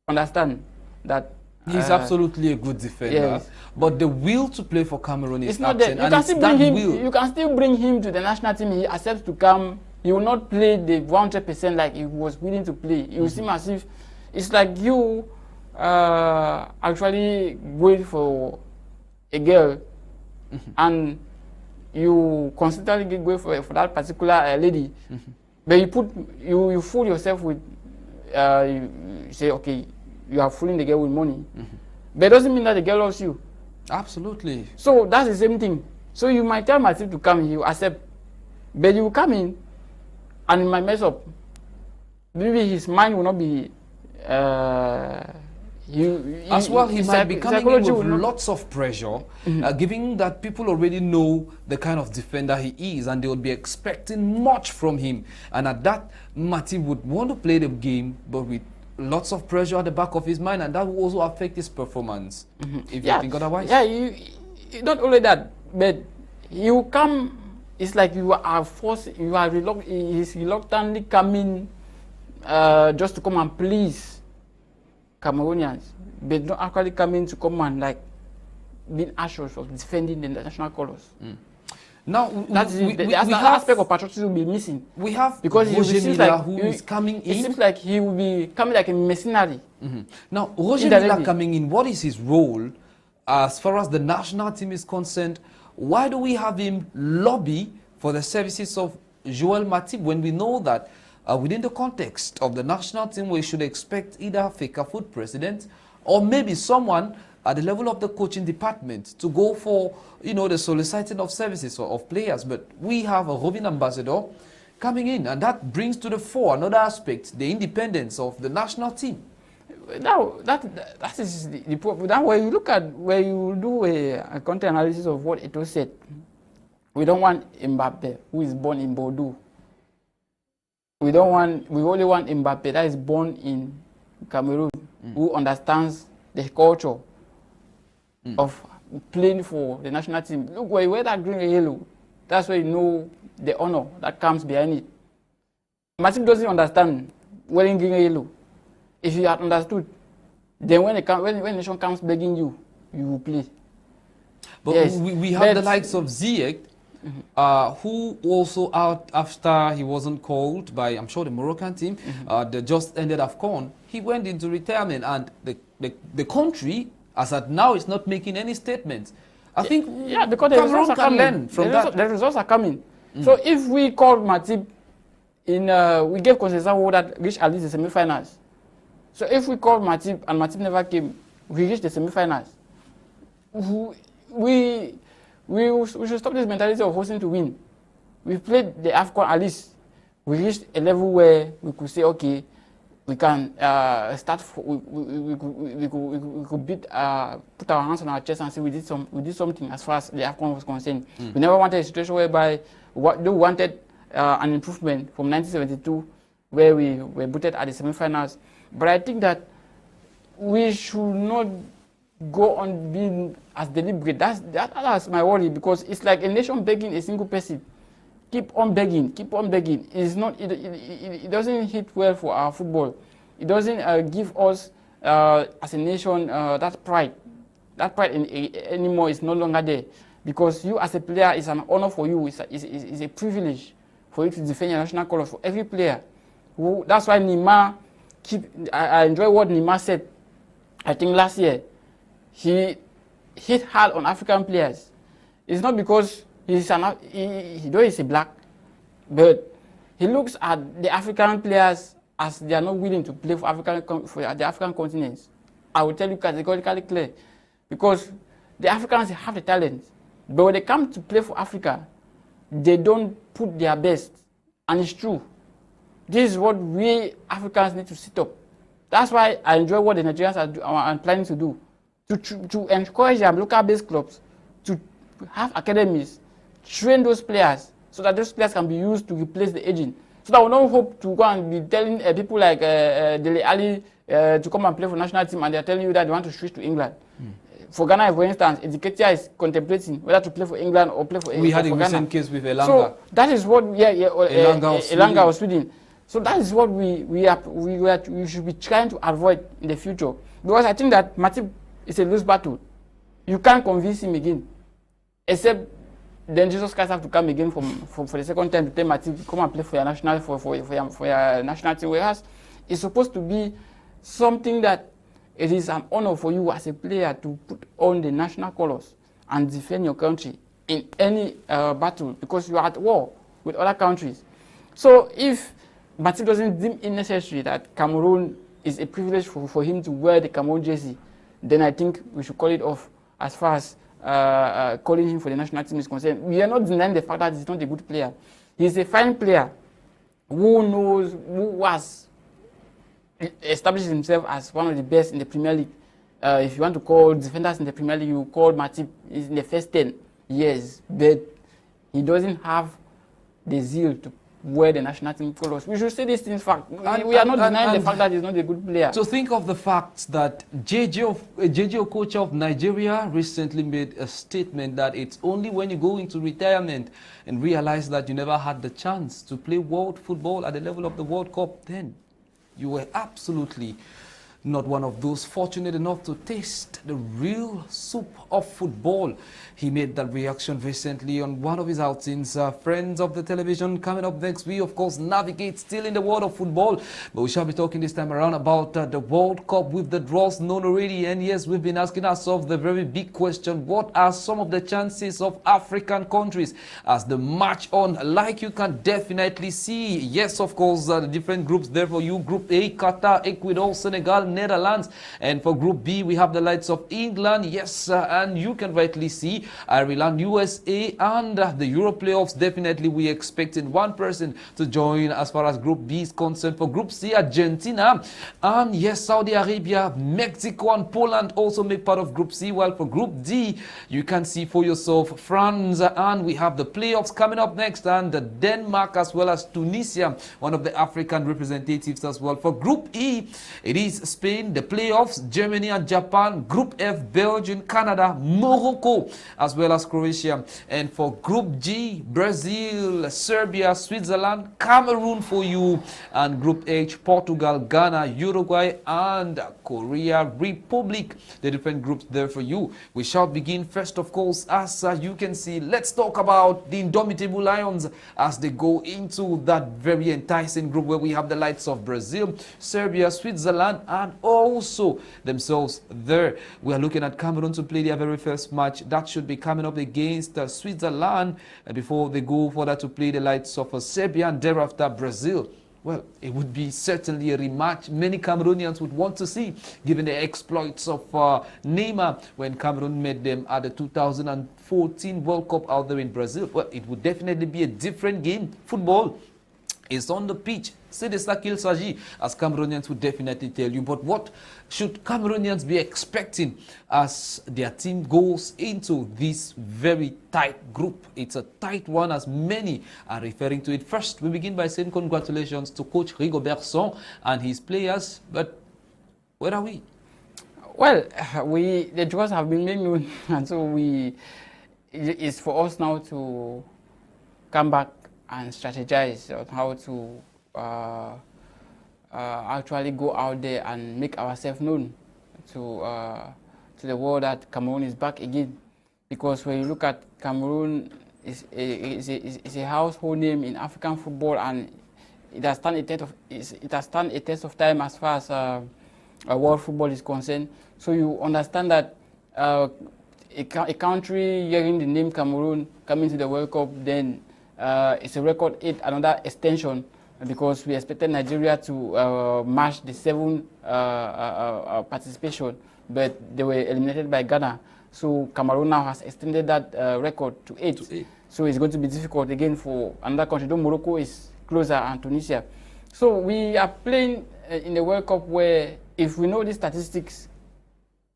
understand that He's absolutely a good defender, yes. but the will to play for Cameroon is it's not there. You can still bring him to the national team. He accepts to come. He will not play the 100% like he was willing to play. You seem as if it's like you actually wait for a girl and you constantly go for that particular lady, but you fool yourself with you say, okay, you are fooling the girl with money, but it doesn't mean that the girl loves you. Absolutely. So that's the same thing. So you might tell Matip to come, he will accept, but you will come in and it might mess up. Maybe his mind will not be. He might be coming in with lots of pressure, given that people already know the kind of defender he is, and they would be expecting much from him. And at that, Matip would want to play the game, but with lots of pressure at the back of his mind, and that will also affect his performance. If you think otherwise. Yeah, not only that, but you come. It's like you are forced. He's reluctantly coming just to come and please Cameroonians, but not actually coming to come and like being assured of defending the national colors. Now, the aspect of patriotism will be missing. We have because Jemea who is coming in. It seems like he will be coming like a mercenary. Now, Jemea coming in, what is his role as far as the national team is concerned? Why do we have him lobby for the services of Joel Matip when we know that within the context of the national team we should expect either a FECAFOOT president or maybe someone at the level of the coaching department to go for, the soliciting of services of players? But we have a roving ambassador coming in, and that brings to the fore another aspect, the independence of the national team. Now, that is the problem. Now, when you look at, when you do a content analysis of what Eto'o said, we don't want Mbappe, who is born in Bordeaux. We only want Mbappe that is born in Cameroon, who understands the culture of playing for the national team. Look, when you wear that green and yellow, that's where you know the honor that comes behind it. Matip doesn't understand wearing green and yellow. If you had understood, then when the nation comes begging you, you will play. But yes, we have the likes of Ziyech, who also out after he wasn't called by, I'm sure, the Moroccan team, they just ended AFCON. He went into retirement, and the country, as at now, is not making any statements. I think because the results are coming. Learn from that. The results are coming. So if we call Matip in, we gave Conceição that reached at least the semi-finals. So if we called Matip and Matip never came, we reached the semi-finals. We should stop this mentality of hosting to win. We played the AFCON at least. We reached a level where we could say, okay, we can start. We could put our hands on our chest and say we did something as far as the AFCON was concerned. We never wanted a situation whereby we wanted an improvement from 1972, where we were booted at the semi-finals. But I think that we should not go on being as deliberate. That's my worry, because it's like a nation begging a single person. Keep on begging, keep on begging. It doesn't hit well for our football. It doesn't give us, as a nation, that pride. That pride anymore is no longer there. Because you as a player, it's an honor for you. It's a privilege for you to defend your national colors for every player. That's why Neymar, I enjoy what Neymar said, I think last year. He hit hard on African players. It's not because he's a black, but he looks at the African players as they are not willing to play for the African continents. I will tell you categorically clear, because the Africans have the talent, but when they come to play for Africa, they don't put their best, and it's true. This is what we Africans need to sit up. That's why I enjoy what the Nigerians are planning to do. To encourage their local-based clubs to have academies, train those players, so that those players can be used to replace the aging. So that we don't hope to go and be telling people like Dele Alli to come and play for national team, and they're telling you that they want to switch to England. For Ghana, for instance, Edgard is contemplating whether to play for England or play for Ghana. We had a recent case with Elanga. So that is what Elanga was Sweden. So that is what we should be trying to avoid in the future. Because I think that Matip is a loose battle. You can't convince him again. Except then Jesus Christ have to come again for the second time to tell Matip, come and play for your national for your national team. Whereas it's supposed to be something that it is an honor for you as a player to put on the national colors and defend your country in any battle, because you are at war with other countries. So if Matip doesn't deem it necessary that Cameroon is a privilege for him to wear the Cameroon jersey, then I think we should call it off as far as calling him for the national team is concerned. We are not denying the fact that he's not a good player. He's a fine player who was established himself as one of the best in the Premier League. If you want to call defenders in the Premier League, you call Matip is in the first 10 years, but he doesn't have the zeal to wear the national team colors. We should say these things fact. We are not denying the fact that he's not a good player. So think of the fact that JJ Okocha of Nigeria recently made a statement that it's only when you go into retirement and realize that you never had the chance to play world football at the level of the World Cup, then you were absolutely not one of those fortunate enough to taste the real soup of football. He made that reaction recently on one of his outings. Friends of the television, coming up next, we of course navigate still in the world of football, but we shall be talking this time around about the World Cup with the draws known already. And yes, we've been asking ourselves the very big question: what are some of the chances of African countries as the match on? Like you can definitely see, yes, of course, the different groups there for you. Group A, Qatar, Ecuador, Senegal, Netherlands, and for Group B we have the likes of England, yes, and you can rightly see Ireland, USA, and the Euro playoffs. Definitely we expecting one person to join as far as Group B is concerned. For Group C, Argentina, and yes, Saudi Arabia, Mexico, and Poland also make part of Group C. While for Group D, you can see for yourself France, and we have the playoffs coming up next, and Denmark as well as Tunisia, one of the African representatives as well. For Group E, it is Spain, the playoffs, Germany and Japan. Group F, Belgium, Canada, Morocco, as well as Croatia. And for Group G, Brazil, Serbia, Switzerland, Cameroon for you. And Group H, Portugal, Ghana, Uruguay, and Korea Republic. The different groups there for you. We shall begin first, of course, as you can see. Let's talk about the Indomitable Lions as they go into that very enticing group where we have the likes of Brazil, Serbia, Switzerland, and also themselves there. We are looking at Cameroon to play their very first match. That should be coming up against Switzerland before they go further to play the likes of Serbia and thereafter Brazil. Well, it would be certainly a rematch many Cameroonians would want to see, given the exploits of Neymar when Cameroon met them at the 2014 World Cup out there in Brazil. Well, it would definitely be a different game. Football is on the pitch. C'est de ça qu'il s'agit, as Cameroonians would definitely tell you. But what should Cameroonians be expecting as their team goes into this very tight group? It's a tight one, as many are referring to it. First, we begin by saying congratulations to Coach Rigobert Song and his players. But where are we? Well, the draws have been made known, and so it's for us now to come back and strategize on how to actually go out there and make ourselves known to the world that Cameroon is back again. Because when you look at Cameroon, it's a household name in African football, and it has stand a test of time as far as world football is concerned. So you understand that a country hearing the name Cameroon coming to the World Cup, then it's a record 8, another extension, because we expected Nigeria to match the 7 participation, but they were eliminated by Ghana. So Cameroon now has extended that record to 8. So it's going to be difficult again for another country, though Morocco is closer and Tunisia. So we are playing in the World Cup where, if we know the statistics,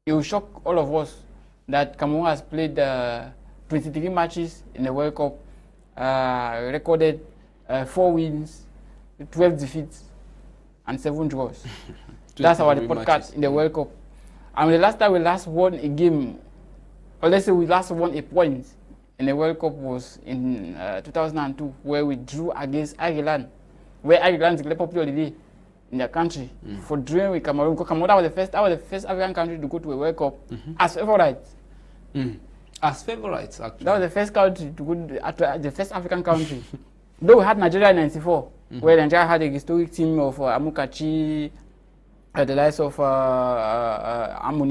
it will shock all of us that Cameroon has played 23 matches in the World Cup, recorded 4 wins, 12 defeats, and 7 draws. That's our report card in the World Cup. And the last time we last won a game, or let's say we last won a point in the World Cup, was in 2002, where we drew against Ireland where Ireland is popularly in their country. For dream with Cameroon, because Cameroon was the first African country to go to a World Cup as favorites. As favorites, actually. That was the first country to go to the first African country. Though we had Nigeria in '94, where Nigeria had a historic team of Amukachi, the likes of Amunike,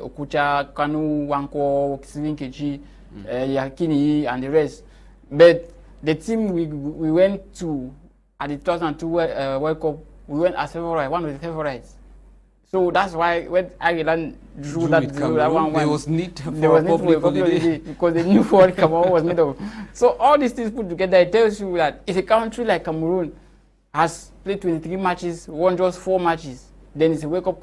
Okucha, Kanu, Wanko, Sivinkechi, Yakini, and the rest. But the team we went to at the 2002 World Cup, we went as favorite, one of the favorites. So that's why when Ireland drew that 1-1, there was need for a public holiday because they knew what Cameroon was made of. So all these things put together, it tells you that if a country like Cameroon has played 23 matches, won just 4 matches, then it's a wake-up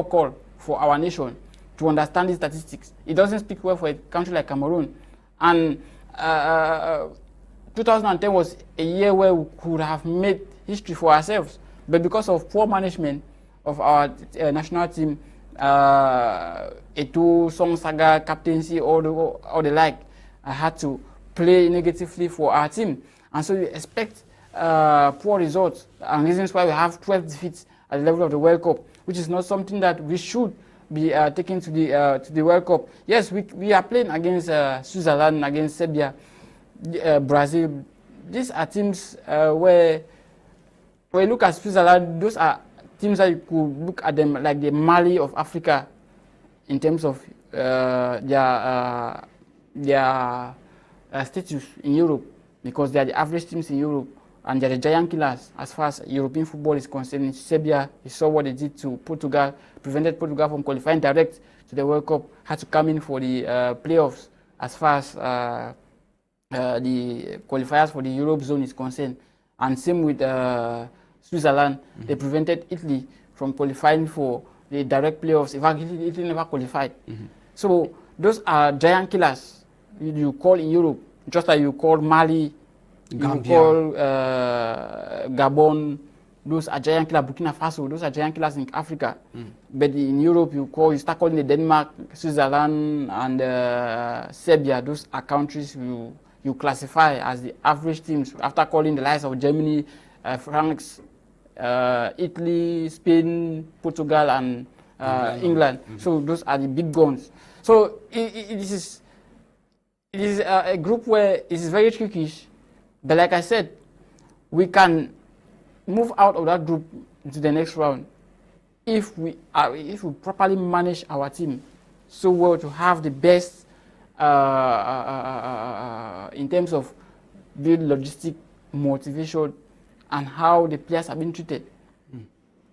call for our nation to understand these statistics. It doesn't speak well for a country like Cameroon. And 2010 was a year where we could have made history for ourselves, but because of poor management of our national team, Eto, Song Saga, captaincy, all the like, I had to play negatively for our team. And so you expect poor results and reasons why we have 12 defeats at the level of the World Cup, which is not something that we should be taking to the World Cup. Yes, we are playing against Switzerland, against Serbia, Brazil. These are teams where when you look at Switzerland, those are teams that you could look at them like the Mali of Africa in terms of their status in Europe, because they are the average teams in Europe and they are the giant killers as far as European football is concerned. In Serbia, you saw what they did to Portugal, prevented Portugal from qualifying direct to the World Cup, had to come in for the playoffs as far as the qualifiers for the Europe zone is concerned. And same with Switzerland, they prevented Italy from qualifying for the direct playoffs. In fact, Italy never qualified. So those are giant killers you call in Europe, just like you call Mali, Gambia. You call Gabon. Those are giant killers. Burkina Faso, those are giant killers in Africa. But in Europe, you start calling the Denmark, Switzerland, and Serbia. Those are countries you classify as the average teams after calling the likes of Germany, France, Italy, Spain, Portugal, and England. So those are the big guns. So it is a group where it is very tricky. But like I said, we can move out of that group to the next round if we properly manage our team so well to have the best in terms of build logistic motivation and how the players have been treated.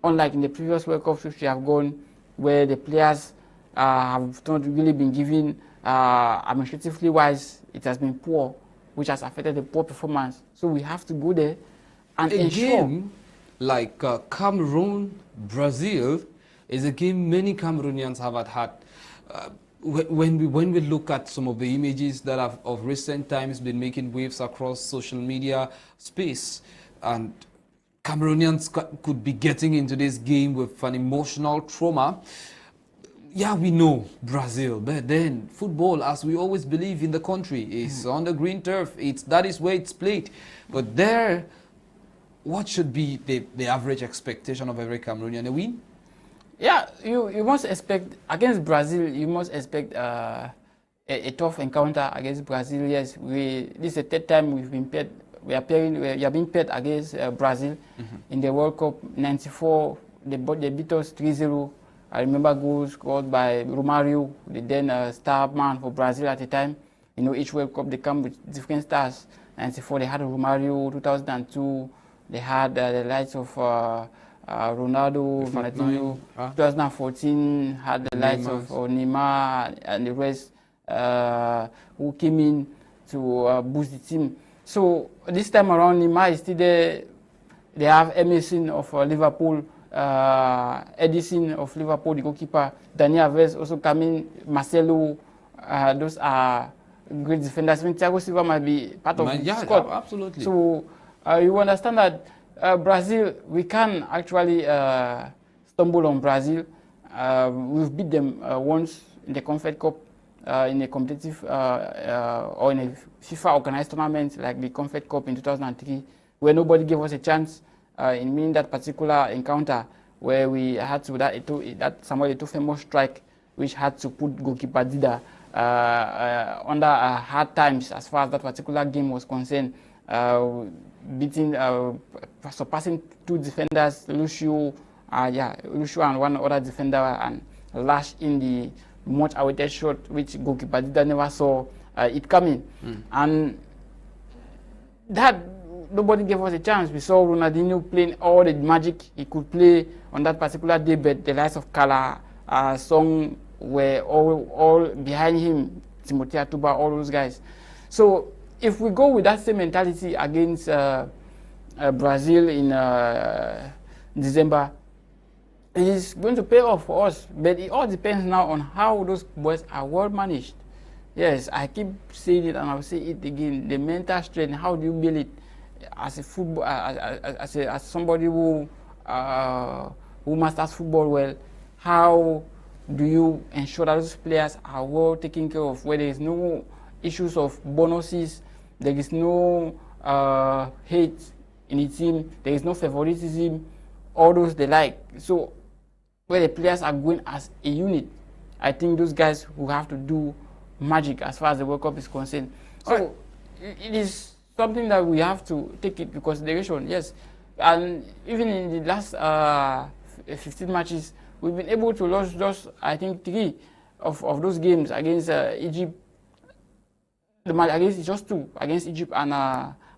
Unlike in the previous World Cups which we have gone, where the players have not really been given administratively wise, it has been poor, which has affected the poor performance. So we have to go there and ensure. Game like Cameroon, Brazil is a game many Cameroonians have had. When we look at some of the images that have of recent times been making waves across social media space, and Cameroonians could be getting into this game with an emotional trauma. Yeah, we know Brazil, but then football, as we always believe in the country, is on the green turf. That is where it's played. But there, what should be the average expectation of every Cameroonian? A win? Yeah, you must expect, against Brazil, you must expect a tough encounter against Brazil. Yes, this is the third time we've been paired. We are being paired against Brazil in the World Cup. '94, they beat us 3-0. I remember goals scored by Romario, the then star man for Brazil at the time. You know, each World Cup they come with different stars. '94 they had Romario. 2002 they had the likes of Ronaldo, Ronaldinho. 2014 had the likes of Neymar and the rest who came in to boost the team. So this time around, Neymar is still there. They have Emerson of Liverpool, Edison of Liverpool, the goalkeeper. Daniel Alves also coming. Marcelo. Those are great defenders. I mean, Thiago Silva might be part of the squad. Yeah, absolutely. So you understand that Brazil, we can actually stumble on Brazil. We've beat them once in the Confed Cup, in a competitive or in a FIFA organized tournament like the Confed Cup in 2003. where nobody gave us a chance in winning that particular encounter, where we had to that Samuel Eto'o famous strike, which had to put goalkeeper Dida under hard times as far as that particular game was concerned, surpassing 2 defenders, Lucio and one other defender, and lashed in the much awaited shot, which goalkeeper Dida never saw it coming. And that nobody gave us a chance. We saw Ronaldinho playing all the magic he could play on that particular day, but the likes of Kala, Song were all behind him, Timothy Atuba, all those guys. So if we go with that same mentality against Brazil in December, it is going to pay off for us. But it all depends now on how those boys are well managed. Yes, I keep saying it and I'll say it again. The mental strength, how do you build it as a football, as somebody who masters football well? How do you ensure that those players are well taken care of, where there is no issues of bonuses, there is no hate in the team, there is no favoritism, all those they like. So where the players are going as a unit, I think those guys will have to do magic as far as the World Cup is concerned. So it is something that we have to take into consideration, yes. And even in the last 15 matches, we've been able to lose just, I think, 3 of those games against Egypt. The match against just 2 against Egypt and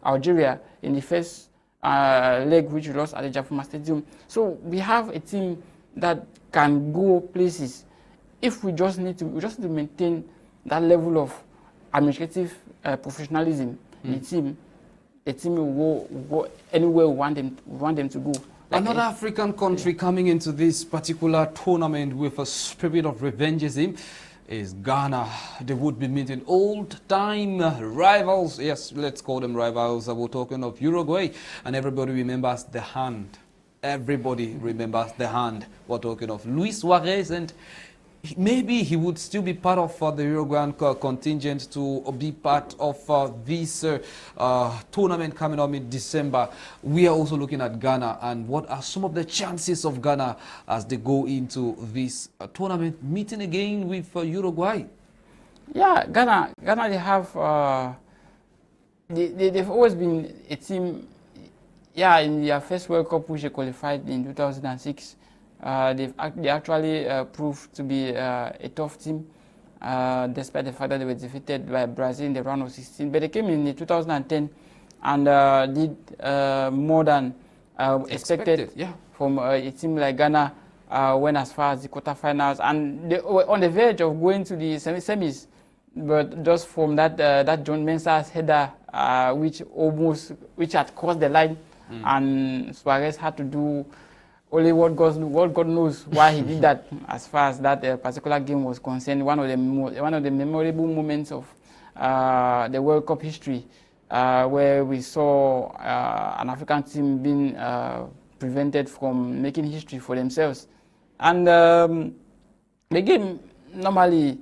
Algeria in the first leg, which we lost at the Jafuma Stadium. So we have a team that can go places. If we just need to maintain that level of administrative professionalism in the team will go anywhere we want them to go. Like another African country coming into this particular tournament with a spirit of revengeism is Ghana. They would be meeting old-time rivals. Yes, let's call them rivals. We're talking of Uruguay, and everybody remembers the hand. Everybody remembers the hand. We're talking of Luis Suarez, and maybe he would still be part of the Uruguayan contingent to be part of this tournament coming up in December. We are also looking at Ghana, and what are some of the chances of Ghana as they go into this tournament, meeting again with Uruguay? Yeah, Ghana they have, they've always been a team, yeah, in their first World Cup, which they qualified in 2006. They actually proved to be a tough team, despite the fact that they were defeated by Brazil in the round of 16. But they came in 2010 and did more than expected from a team like Ghana. Went as far as the quarterfinals, and they were on the verge of going to the semis. But just from that John Mensah's header, which had crossed the line, and Suarez had to do only what God knows why he did that. As far as that particular game was concerned, one of the memorable moments of the World Cup history, where we saw an African team being prevented from making history for themselves. And the game normally,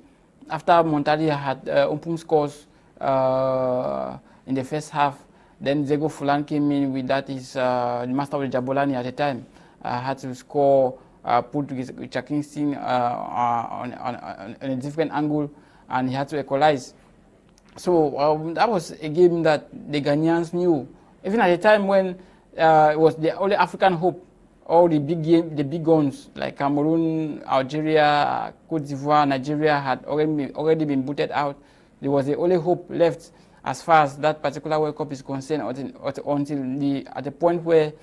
after Montali had open scores in the first half, then Diego Fulan came in with that is the master of the Jabolani at the time. Had to score, put Richard Kingston on a different angle, and he had to equalize. So that was a game that the Ghanaians knew. Even at the time when it was the only African hope, all the big guns like Cameroon, Algeria, Cote d'Ivoire, Nigeria had already been booted out. There was the only hope left as far as that particular World Cup is concerned until at the point where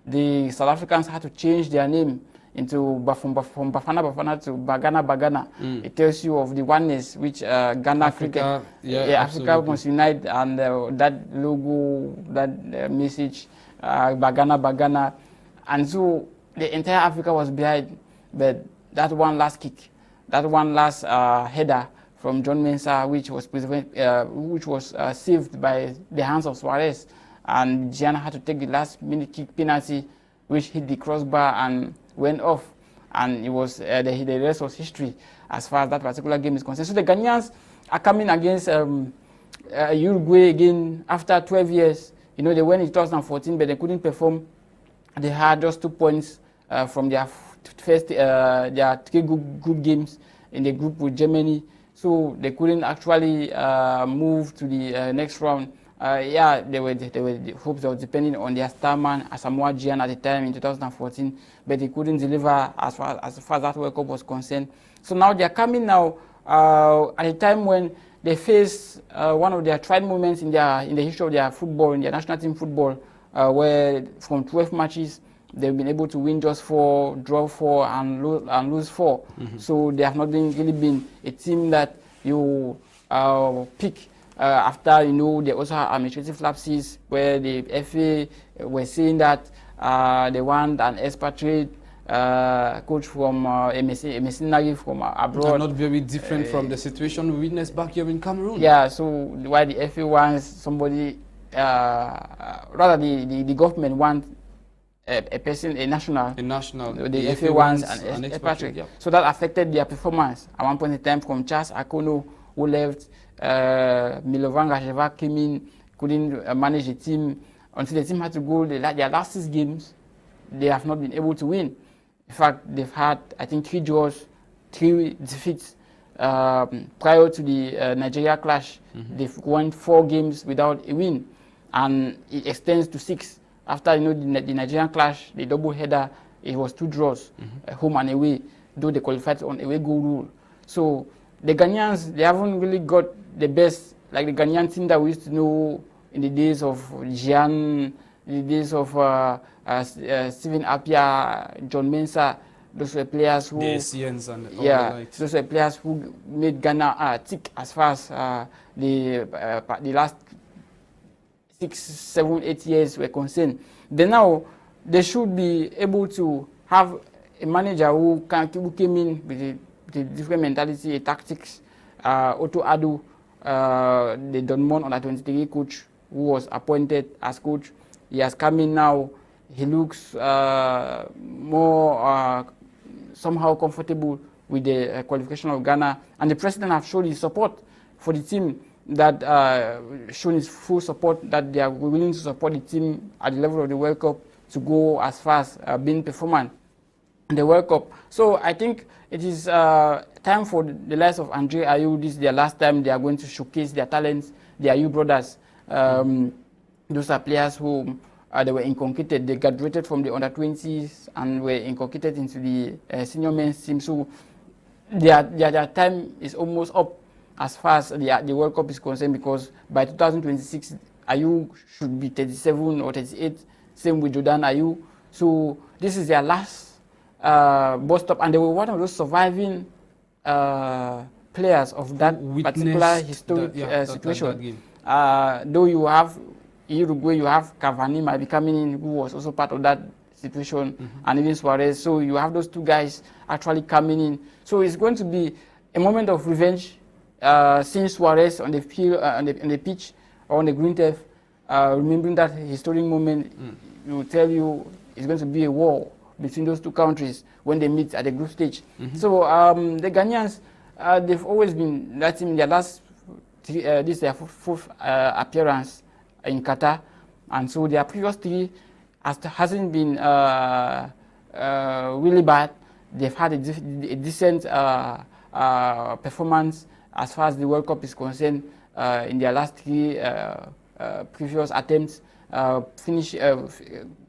the South Africans had to change their name into from Bafana Bafana to Bagana Bagana. It tells you of the oneness which Ghana Africa, cricket, Africa must unite, and that logo, that message, Bagana Bagana, and so the entire Africa was behind. But that one last kick, that one last header from John Mensah, which was saved by the hands of Suarez. And Gianna had to take the last minute kick penalty, which hit the crossbar and went off. And it was the rest was history as far as that particular game is concerned. So the Ghanaians are coming against Uruguay again after 12 years. You know, they went in 2014, but they couldn't perform. They had just 2 points from their first, their 3 group games in the group with Germany. So they couldn't actually move to the next round. Yeah, they were the hopes that were depending on their star man, Asamoah Gyan at the time in 2014, but they couldn't deliver as far as that World Cup was concerned. So now they are coming now at a time when they face one of their tried moments in the history of their football, in their national team football, where from 12 matches they've been able to win just 4, draw 4, and lose 4. So they have not really been a team that you pick after, you know, they also have administrative lapses where the FA were saying that they want an expatriate coach from a mercenary from abroad. Not very different from the situation we witnessed back here in Cameroon. Yeah, so why the FA wants somebody, rather the government wants a person, a national. The FA wants an expatriate. Yeah. So that affected their performance at one point in time, from Charles Akono, who left, Milovan Rajeva came in, couldn't manage the team until the team had to go their last 6 games. They have not been able to win. In fact, they've had, I think, 3 draws, 3 defeats. Prior to the Nigeria clash, they've won 4 games without a win, and it extends to 6. After, you know, the Nigerian clash, the double header, it was 2 draws, home and away, though they qualified on away goal rule. So the Ghanaians, they haven't really got the best, like the Ghanaian team that we used to know in the days of Gian, in the days of Stephen Appiah, John Mensah. Those were players who, the Asians and all the those were players who made Ghana tick as far as the last 6, 7, 8 years were concerned. Then now they should be able to have a manager who came in with the different mentality, tactics. Otto Addo, the Donmon under 23 coach, who was appointed as coach, he has come in now. He looks more somehow comfortable with the qualification of Ghana, and the president has shown his support for the team, that shown his full support, that they are willing to support the team at the level of the World Cup to go as far as being performant in the World Cup. So I think it is time for the likes of Andre Ayew. This is their last time they are going to showcase their talents. The Ayew brothers, those are players who they were inculcated. They graduated from the under-20s and were inculcated into the senior men's team. So their time is almost up as far as the World Cup is concerned, because by 2026, Ayew should be 37 or 38. Same with Jordan Ayew. So this is their last bus stop, and they were one of those surviving players of that particular historic situation. Though you have Uruguay, you have Cavani might be coming in, who was also part of that situation, and even Suarez. So you have those 2 guys actually coming in. So it's going to be a moment of revenge. Seeing Suarez on the field, on the pitch or on the green turf, remembering that historic moment, will tell you it's going to be a war between those 2 countries when they meet at the group stage. So the Ghanaians, they've always been that team in their last, this is their 4th appearance in Qatar, and so their previous 3 hasn't been really bad. They've had a decent performance as far as the World Cup is concerned in their last 3 previous attempts,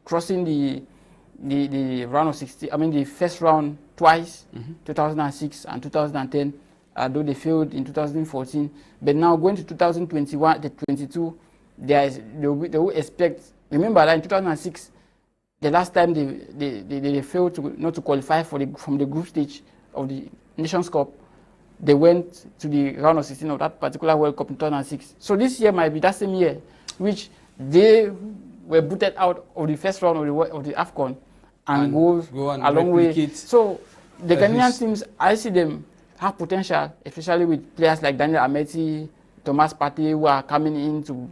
crossing the round of 16. I mean the first round twice, 2006 and 2010, though they failed in 2014. But now going to 2021, the 22, they will expect. Remember that in 2006, the last time they failed not to qualify from the group stage of the Nations Cup, they went to the round of 16 of that particular World Cup in 2006. So this year might be that same year, which they were booted out of the first round of the AFCON and go a long way. So the Ghanaian teams, I see them have potential, especially with players like Daniel Ameti, Thomas Partey, who are coming in to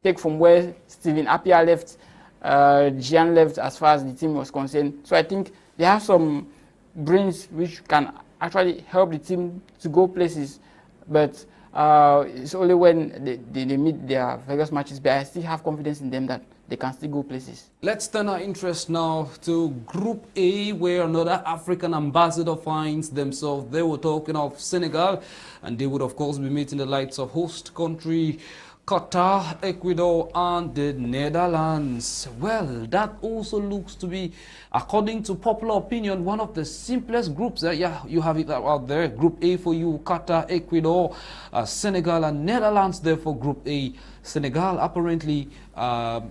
take from where Stephen Appiah left, Gian left as far as the team was concerned. So I think they have some brains which can actually help the team to go places. But It's only when they meet their various matches, but I still have confidence in them that they can still go places. Let's turn our interest now to Group A, where another African ambassador finds themselves. They were talking of Senegal, and they would, of course, be meeting the likes of host country Qatar, Ecuador, and the Netherlands. Well, that also looks to be, according to popular opinion, one of the simplest groups. Yeah, you have it out there. Group A for you, Qatar, Ecuador, Senegal, and Netherlands there for Group A. Senegal apparently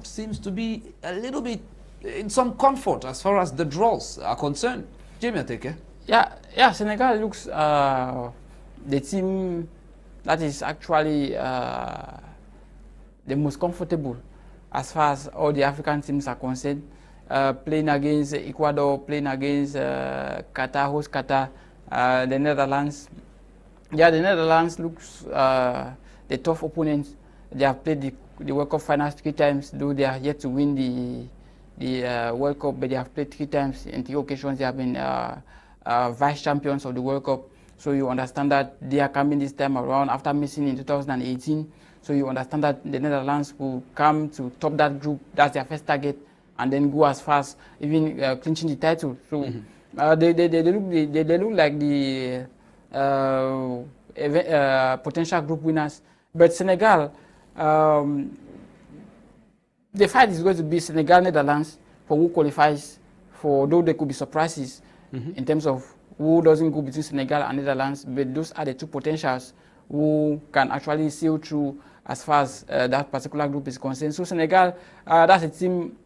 seems to be a little bit in some comfort as far as the draws are concerned. Jemea, take care. Yeah, Senegal looks the team that is actually the most comfortable as far as all the African teams are concerned. Playing against Ecuador, playing against Qatar, host Qatar, the Netherlands. Yeah, the Netherlands looks the tough opponent. They have played the World Cup finals 3 times, though they are yet to win the World Cup, but they have played 3 times. In 3 occasions, they have been vice champions of the World Cup. So you understand that they are coming this time around after missing in 2018. So you understand that the Netherlands will come to top that group. That's their first target, and then go as far as even clinching the title. So they look like the potential group winners. But Senegal, the fight is going to be Senegal-Netherlands for who qualifies. For though there could be surprises in terms of who doesn't go between Senegal and Netherlands, but those are the 2 potentials who can actually sail through as far as that particular group is concerned. So Senegal, that's a team,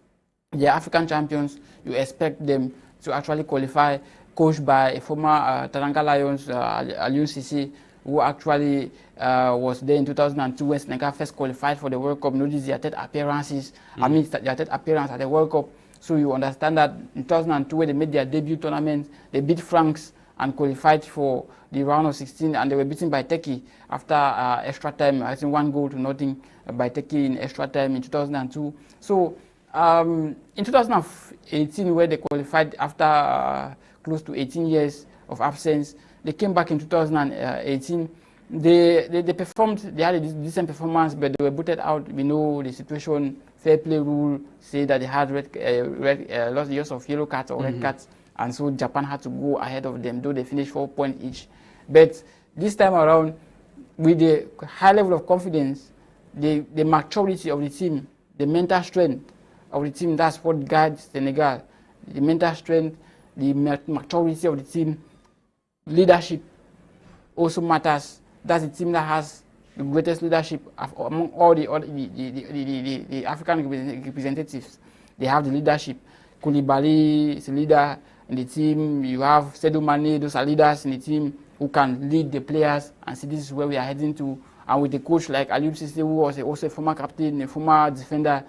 they are African champions. You expect them to actually qualify, coached by a former Teranga Lions, Aliou Cissé, who actually was there in 2002 when Senegal first qualified for the World Cup. Notice their 3rd appearances. I mean, their 3rd appearance at the World Cup. So you understand that in 2002, when they made their debut tournament, they beat France and qualified for the round of 16, and they were beaten by Turkey after extra time. I think 1-0 by Turkey in extra time in 2002. So in 2018, where they qualified after close to 18 years of absence, they came back in 2018. They performed, they had a decent performance, but they were booted out. We know the situation, fair play rule, say that they had lost the use of yellow cards or red cards, and so Japan had to go ahead of them, though they finished 4 points each. But this time around, with the high level of confidence, the maturity of the team, the mental strength of the team, that's what guides Senegal. The mental strength, the maturity of the team, leadership also matters. That's a team that has the greatest leadership among all the African representatives. They have the leadership. Koulibaly is a leader in the team. You have Sadio Mane, those are leaders in the team who can lead the players and see this is where we are heading to. And with a coach like Aliou Cissé, who was also a former captain, a former defender,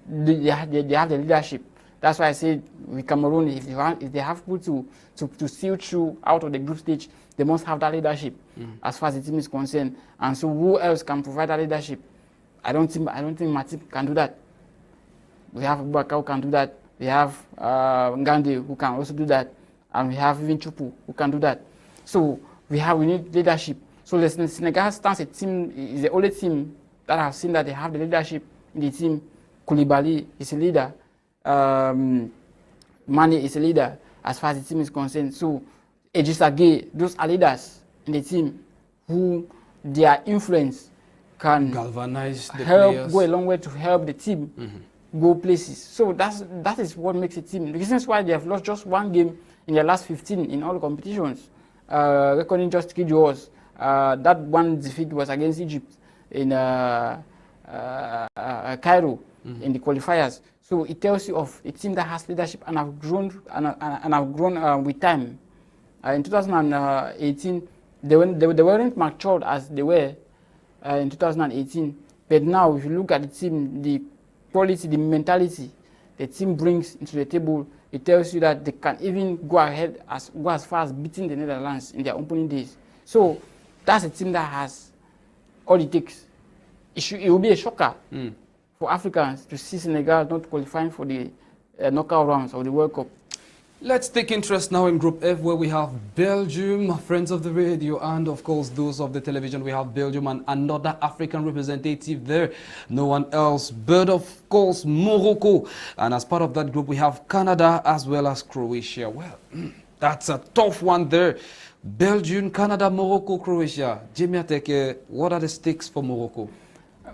they have the leadership. That's why I said with Cameroon, if they have people to see through out of the group stage, they must have that leadership as far as the team is concerned. And so who else can provide that leadership? I don't think Matip can do that. We have Boubacar who can do that. We have Ngande who can also do that. And we have even Chupu who can do that. So we need leadership. So the Senegal stands a team, is the only team that I've seen that they have the leadership in the team. Koulibaly is a leader. Mane is a leader as far as the team is concerned. So Idrissa, those are leaders in the team who their influence can galvanize the help players. Go a long way to help the team go places. So that is what makes a team. The reasons why they have lost just 1 game in their last 15 in all competitions, recording just 3 draws. That one defeat was against Egypt in Cairo in the qualifiers. So it tells you of a team that has leadership and have grown with time. In 2018, they weren't matured as they were in 2018. But now, if you look at the team, the quality, the mentality the team brings into the table, it tells you that they can even go as far as beating the Netherlands in their opening days. So that's a team that has all it takes. It will be a shocker for Africans to see Senegal not qualifying for the knockout rounds of the World Cup. Let's take interest now in Group F, where we have Belgium, friends of the radio, and of course those of the television. We have Belgium and another African representative there, no one else but of course Morocco. And as part of that group we have Canada as well as Croatia. Well, that's a tough one there. Belgium, Canada, Morocco, Croatia. Jemea, what are the stakes for Morocco?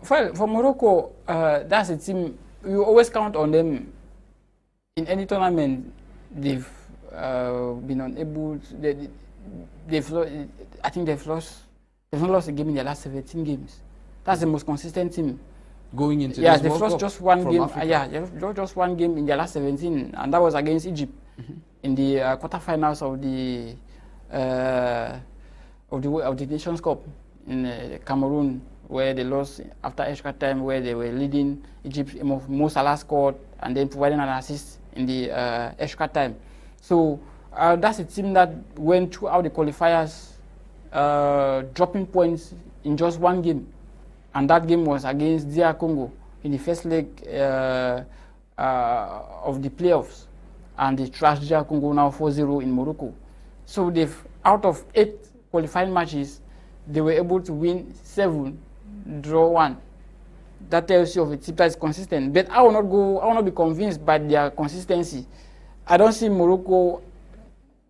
Well, for Morocco, that's a team you always count on them in any tournament. They've been unable to, I think they've not lost a game in their last 17 games. That's the most consistent team going into this World they've lost Cup just one game. Africa. They've lost just one game in their last 17, and that was against Egypt in the quarterfinals of the Nations Cup in Cameroon, where they lost after extra time, where they were leading Egypt. Mo Salah scored and then providing an assist in the extra time. So that's a team that went throughout the qualifiers, dropping points in just one game, and that game was against DR Congo in the first leg of the playoffs, and they trashed DR Congo now 4-0 in Morocco. So they've, out of 8 qualifying matches, they were able to win 7, draw 1. That tells you of a team that is consistent. But I will not be convinced by their consistency. I don't see Morocco,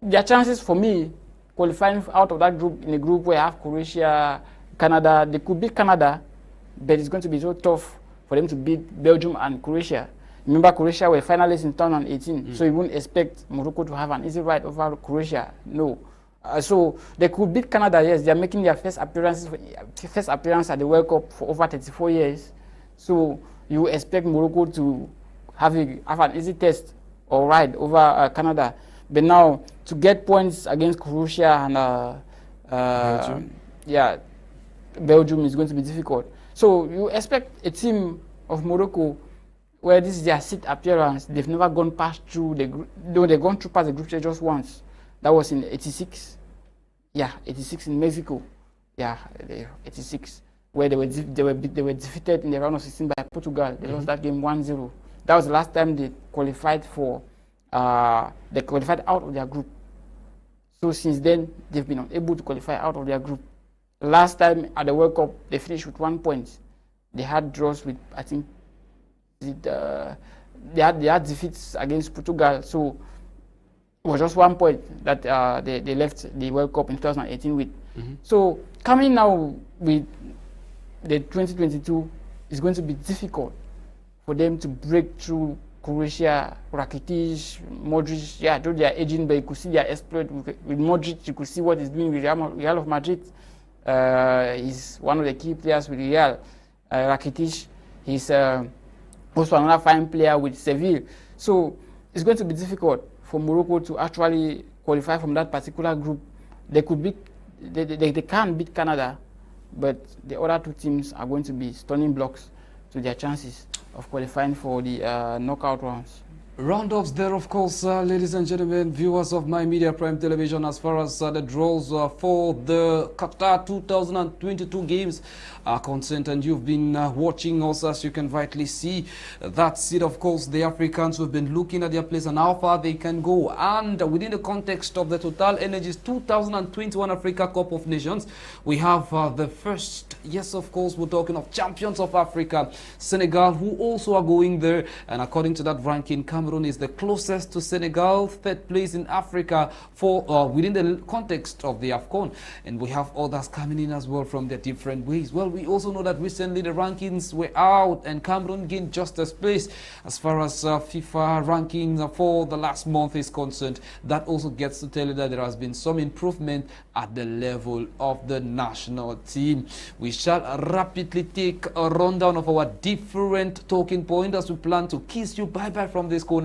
their chances for me, qualifying out of that group, in a group where I have Croatia, Canada. They could beat Canada, but it's going to be so tough for them to beat Belgium and Croatia. Remember, Croatia were finalists in 2018, so you wouldn't expect Morocco to have an easy ride over Croatia. No. So they could beat Canada, yes. They are making their first appearance at the World Cup for over 34 years. So you expect Morocco to have an easy test or ride over Canada. But now to get points against Croatia and Belgium is going to be difficult. So you expect a team of Morocco where this is their 6th appearance. They've never gone past through the group. No, they've gone through past the group stage just once. That was in 86. Yeah, 86 in Mexico. Yeah, 86, where they were defeated in the round of 16 by Portugal. They lost that game 1-0. That was the last time they qualified for. They qualified out of their group. So since then, they've been unable to qualify out of their group. Last time at the World Cup, they finished with 1 point. They had draws with, I think, they had defeats against Portugal. So it was just 1 point that they left the World Cup in 2018 with. So coming now with the 2022, is going to be difficult for them to break through Croatia, Rakitic, Modric. Yeah, though they are aging, but you could see their exploit with Modric. You could see what he's doing with Real of Madrid. He's one of the key players with Real. Rakitic, he's also another fine player with Seville. So it's going to be difficult for Morocco to actually qualify from that particular group. They could beat, they can beat Canada, but the other 2 teams are going to be stunning blocks to their chances of qualifying for the knockout rounds. Roundups there, of course, ladies and gentlemen, viewers of My Media Prime Television, as far as the draws for the Qatar 2022 games are concerned, and you've been watching us, as you can rightly see. That's it, of course. The Africans who have been looking at their place and how far they can go, and within the context of the Total Energies 2021 Africa Cup of Nations, we have the first, yes, of course, we're talking of champions of Africa, Senegal, who also are going there, and according to that ranking, Cameroon is the closest to Senegal, 3rd place in Africa for within the context of the AFCON. And we have others coming in as well from the different ways. Well, we also know that recently the rankings were out and Cameroon gained just as place as far as FIFA rankings for the last month is concerned. That also gets to tell you that there has been some improvement at the level of the national team. We shall rapidly take a rundown of our different talking points as we plan to kiss you bye-bye from this corner.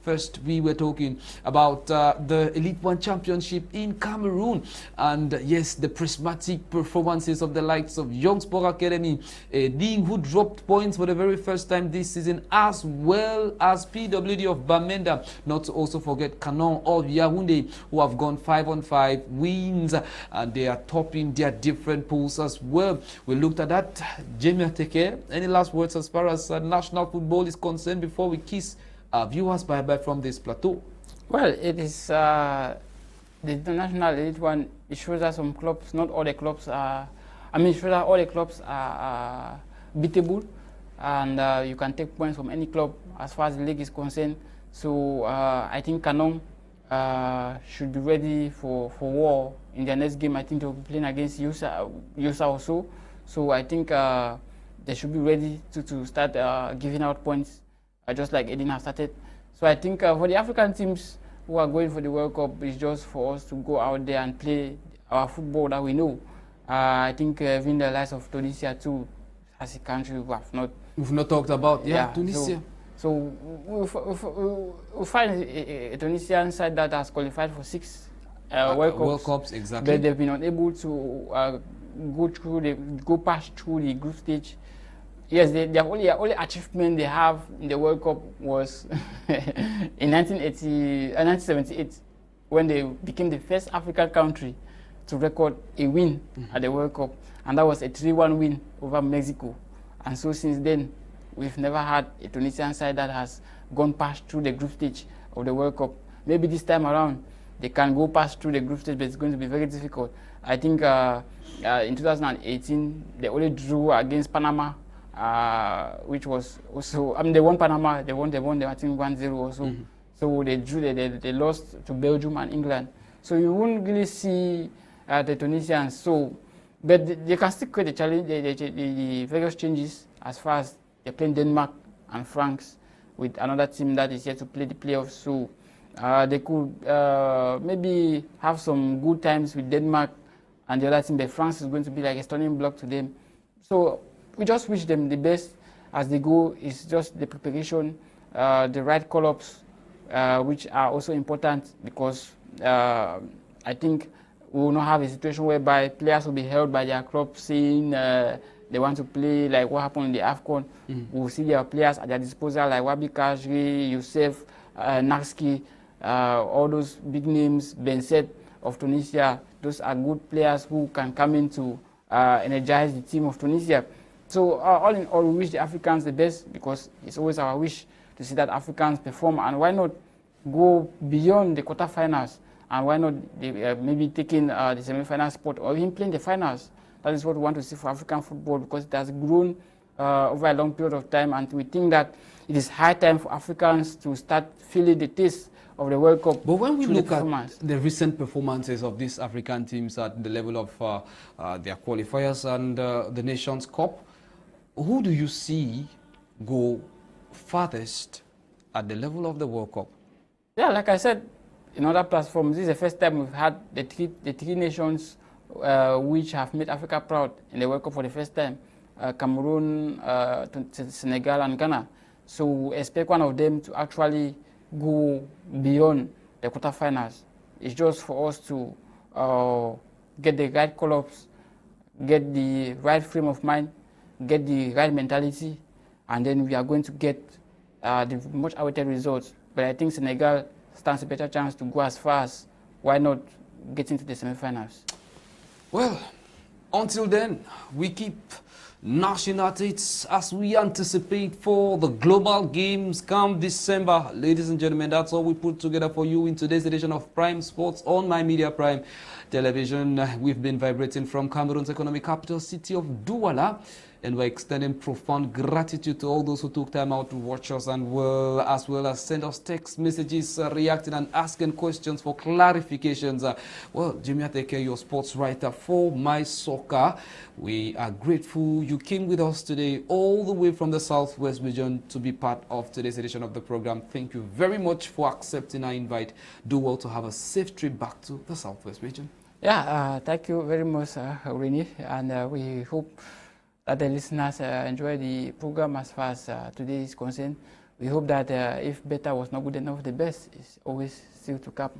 First, we were talking about the Elite One Championship in Cameroon, and yes, the prismatic performances of the likes of Young Sport Academy, Ding, who dropped points for the very first time this season, as well as PWD of Bamenda, not to also forget Canon of Yaoundé, who have gone 5-on-5 wins, and they are topping their different pools as well. We looked at that. Jemea, take care. Any last words as far as national football is concerned before we kiss viewers bye-bye from this plateau? Well, it is the international elite one. It shows that some clubs, not all the clubs are. I mean, it shows that all the clubs are beatable, and you can take points from any club as far as the league is concerned. So I think Canon should be ready for war in their next game. I think they'll be playing against Nsah also. So I think they should be ready to start giving out points, just like Edin has started. So I think for the African teams who are going for the World Cup, it's just for us to go out there and play our football that we know. I think even the likes of Tunisia too, as a country we've not talked about, Tunisia. So we'll find a Tunisian side that has qualified for 6 World Cups, exactly. But they've been unable to go past through the group stage. Yes, their only achievement they have in the World Cup was in 1978, when they became the first African country to record a win at the World Cup, and that was a 3-1 win over Mexico. And so since then, we've never had a Tunisian side that has gone past through the group stage of the World Cup. Maybe this time around, they can go past through the group stage, but it's going to be very difficult. I think in 2018, they only drew against Panama, which was also, I mean, they won Panama, they won, I think 1-0 also. So they drew, they lost to Belgium and England. So you won't really see the Tunisians. So, but they can still create the challenge, the various changes as far as they're playing Denmark and France with another team that is yet to play the playoffs. So they could maybe have some good times with Denmark and the other team, but France is going to be like a stunning block to them. So we just wish them the best as they go. It's just the preparation, the right call-ups, which are also important, because I think we will not have a situation whereby players will be held by their club saying they want to play like what happened in the AFCON. We will see their players at their disposal like Wabi Kajri, Youssef, Narski, all those big names, Benset of Tunisia. Those are good players who can come in to energize the team of Tunisia. So all in all, we wish the Africans the best, because it's always our wish to see that Africans perform, and why not go beyond the quarterfinals, and why not maybe taking the semi-final spot or even playing the finals. That is what we want to see for African football, because it has grown over a long period of time, and we think that it is high time for Africans to start feeling the taste of the World Cup. But when we look at the recent performances of these African teams at the level of their qualifiers and the Nations Cup, who do you see go farthest at the level of the World Cup? Yeah, like I said, in other platforms, this is the first time we've had the three nations which have made Africa proud in the World Cup for the first time. Cameroon, Senegal and Ghana. So we expect one of them to actually go beyond the quarterfinals. It's just for us to get the right call-ups, get the right frame of mind, get the right mentality, and then we are going to get the much awaited results. But I think Senegal stands a better chance to go as far as, why not get into the semi-finals. Well, until then, we keep gnashing at it as we anticipate for the global games come December. Ladies and gentlemen, that's all we put together for you in today's edition of Prime Sports on My Media Prime Television. We've been vibrating from Cameroon's economic capital city of Douala, and we're extending profound gratitude to all those who took time out to watch us, and as well as send us text messages, reacting and asking questions for clarifications. Well, Jemea, take care, your sports writer for My Soccer. We are grateful you came with us today all the way from the Southwest region to be part of today's edition of the program. Thank you very much for accepting our invite. Do well to have a safe trip back to the Southwest region. Yeah, thank you very much, Rene, and we hope that the listeners enjoy the program as far as today is concerned. We hope that if better was not good enough, the best is always still to come.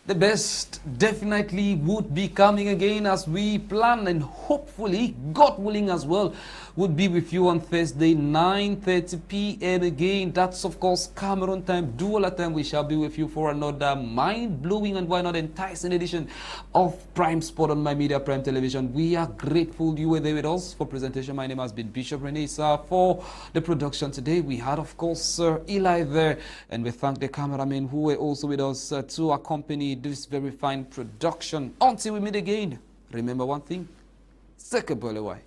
The best definitely would be coming again as we plan, and hopefully, God willing as well, would be with you on Thursday, 9:30 p.m. again. That's of course Cameroon time, Douala time. We shall be with you for another mind-blowing and why not enticing edition of Prime Sport on My Media Prime Television. We are grateful you were there with us. For presentation, my name has been Bishop Rene. For the production today, we had of course Eli there, and we thank the cameramen who were also with us to accompany this very fine production. Until we meet again, remember one thing, Sekebole.